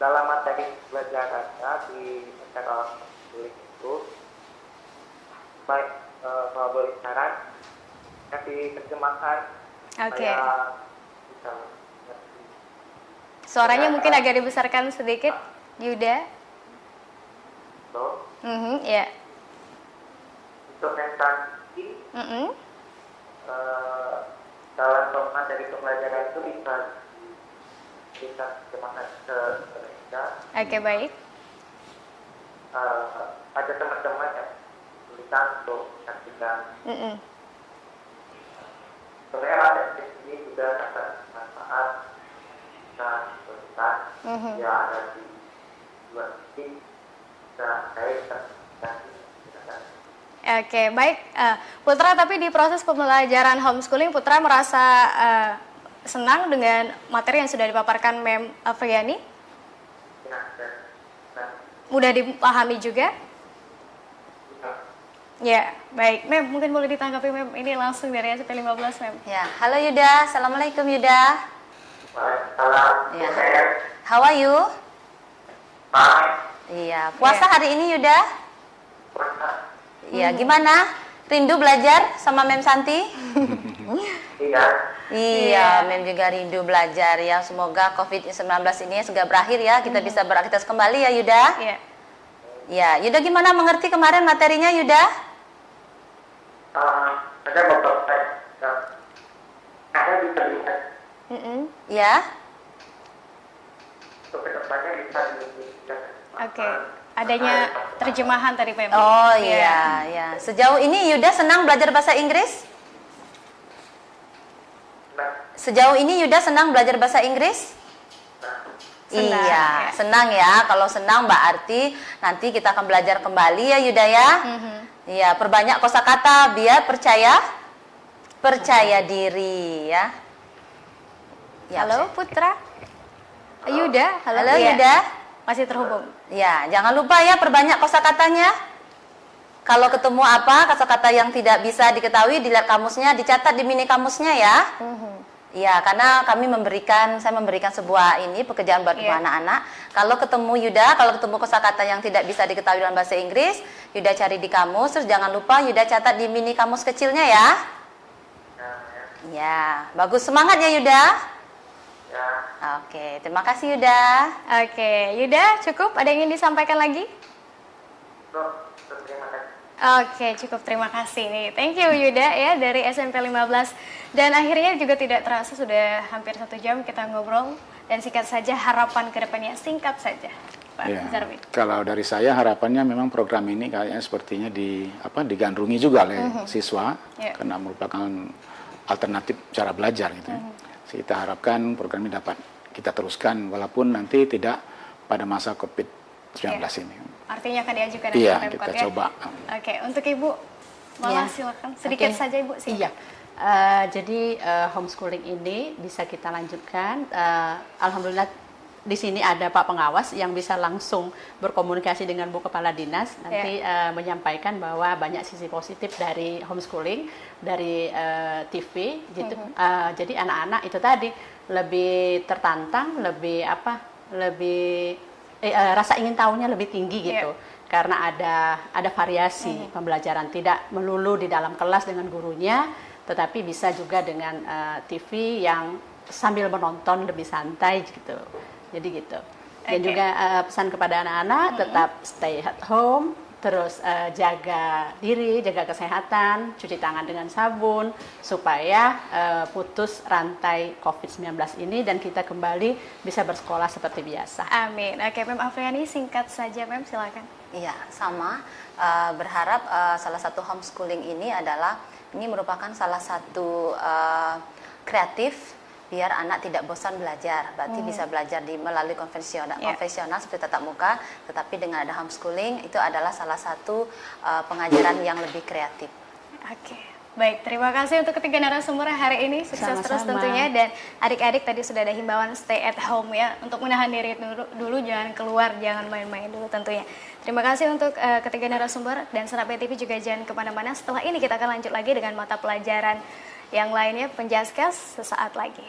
dalam materi pelajarannya di acara tulis itu, baik kalau boleh saran, kasih terjemahan Oke. supaya bisa ngerti. Suaranya mungkin agak dibesarkan sedikit, Yuda. So, Ya. untuk Santi, Mm-mm. dalam format dari pembelajaran itu bisa terjemahkan ke Indonesia. Oke, baik. Ada teman-teman yang tulisan untuk menyaksikan. Mm-mm. Sebenarnya ada di sini juga sangat bermanfaat. Bisa tulisan ya ada di dua titik. Bisa saya Oke, baik. Putra, tapi di proses pembelajaran homeschooling, Putra merasa senang dengan materi yang sudah dipaparkan Mem Afriani? Mudah dipahami juga? Ya, baik. Mem, mungkin boleh ditanggapi Mem. Ini langsung dari SMP 15, Mem. Ya, halo Yuda. Assalamualaikum Yuda. Waalaikumsalam. Ya. How are you? Iya, puasa hari ini Yuda? Iya, gimana? Rindu belajar sama Mem Santi? Iya. Iya, Mem juga rindu belajar ya. Semoga COVID-19 ini segera berakhir ya. Kita bisa beraktivitas kembali ya Yuda. Iya. Ya, Yuda gimana mengerti kemarin materinya Yuda? Ada beberapa ada bisa dilihat Ya. untuk kedepannya bisa dilihat. Oke. Adanya terjemahan tadi Mem. Oh Ya. iya, ya. Sejauh ini Yuda senang belajar bahasa Inggris? Sejauh ini Yuda senang belajar bahasa Inggris? Senang, Iya, ya. senang ya. Kalau senang berarti nanti kita akan belajar kembali ya Yuda ya. Iya, perbanyak kosakata biar percaya diri ya. Ya, Halo Putra. Yuda, halo, Halo Iya. Yuda. Masih terhubung. Ya, jangan lupa ya perbanyak kosakatanya. Kalau ketemu apa kosakata yang tidak bisa diketahui, dilihat kamusnya, dicatat di mini kamusnya ya. Iya, karena saya memberikan sebuah pekerjaan buat Iya. anak-anak. Kalau ketemu Yuda, kalau ketemu kosakata yang tidak bisa diketahui dalam bahasa Inggris, Yuda cari di kamus, terus jangan lupa Yuda catat di mini kamus kecilnya ya. Ya, bagus, semangat ya Yuda. Ya, Oke, terima kasih Yuda. Oke, Yuda cukup? Ada yang ingin disampaikan lagi? terima kasih. Oke, cukup, terima kasih nih. Thank you Yuda ya dari SMP 15. Dan akhirnya juga tidak terasa sudah hampir 1 jam kita ngobrol. Dan singkat saja harapan ke depannya, singkat saja Pak Ya, Zarwin. kalau dari saya harapannya memang program ini kayaknya sepertinya digandrungi juga oleh siswa Ya. karena merupakan alternatif cara belajar gitu. Kita harapkan program ini dapat kita teruskan walaupun nanti tidak pada masa COVID-19 ini. Artinya akan diajukan nanti Iya, ke Pemkot kita ya? coba. Oke, untuk Ibu, malah Ya. silakan sedikit Oke. saja Ibu. Silakan. Iya. Jadi homeschooling ini bisa kita lanjutkan. Alhamdulillah di sini ada Pak Pengawas yang bisa langsung berkomunikasi dengan Bu Kepala Dinas nanti menyampaikan bahwa banyak sisi positif dari homeschooling dari TV gitu. Jadi anak-anak itu tadi lebih tertantang, lebih rasa ingin tahunya lebih tinggi gitu. Karena ada variasi pembelajaran, tidak melulu di dalam kelas dengan gurunya, tetapi bisa juga dengan TV yang sambil menonton lebih santai gitu. Jadi gitu. Dan juga pesan kepada anak-anak tetap stay at home, terus jaga diri, jaga kesehatan, cuci tangan dengan sabun supaya putus rantai COVID-19 ini dan kita kembali bisa bersekolah seperti biasa. Amin. Oke, Mem Afriani singkat saja Mem, silakan. Iya, sama. Berharap salah satu homeschooling ini merupakan salah satu kreatif biar anak tidak bosan belajar. Berarti bisa belajar melalui konvensional seperti tatap muka, tetapi dengan ada homeschooling itu adalah salah satu pengajaran yang lebih kreatif. Oke. Baik, terima kasih untuk ketiga narasumber hari ini. Sukses terus Sama-sama. tentunya. Dan adik-adik tadi sudah ada himbauan stay at home ya. Untuk menahan diri dulu, jangan keluar, jangan main-main dulu tentunya. Terima kasih untuk ketiga narasumber. Dan Senap BTV juga jangan kemana-mana. Setelah ini kita akan lanjut lagi dengan mata pelajaran yang lainnya. Penjaskas sesaat lagi.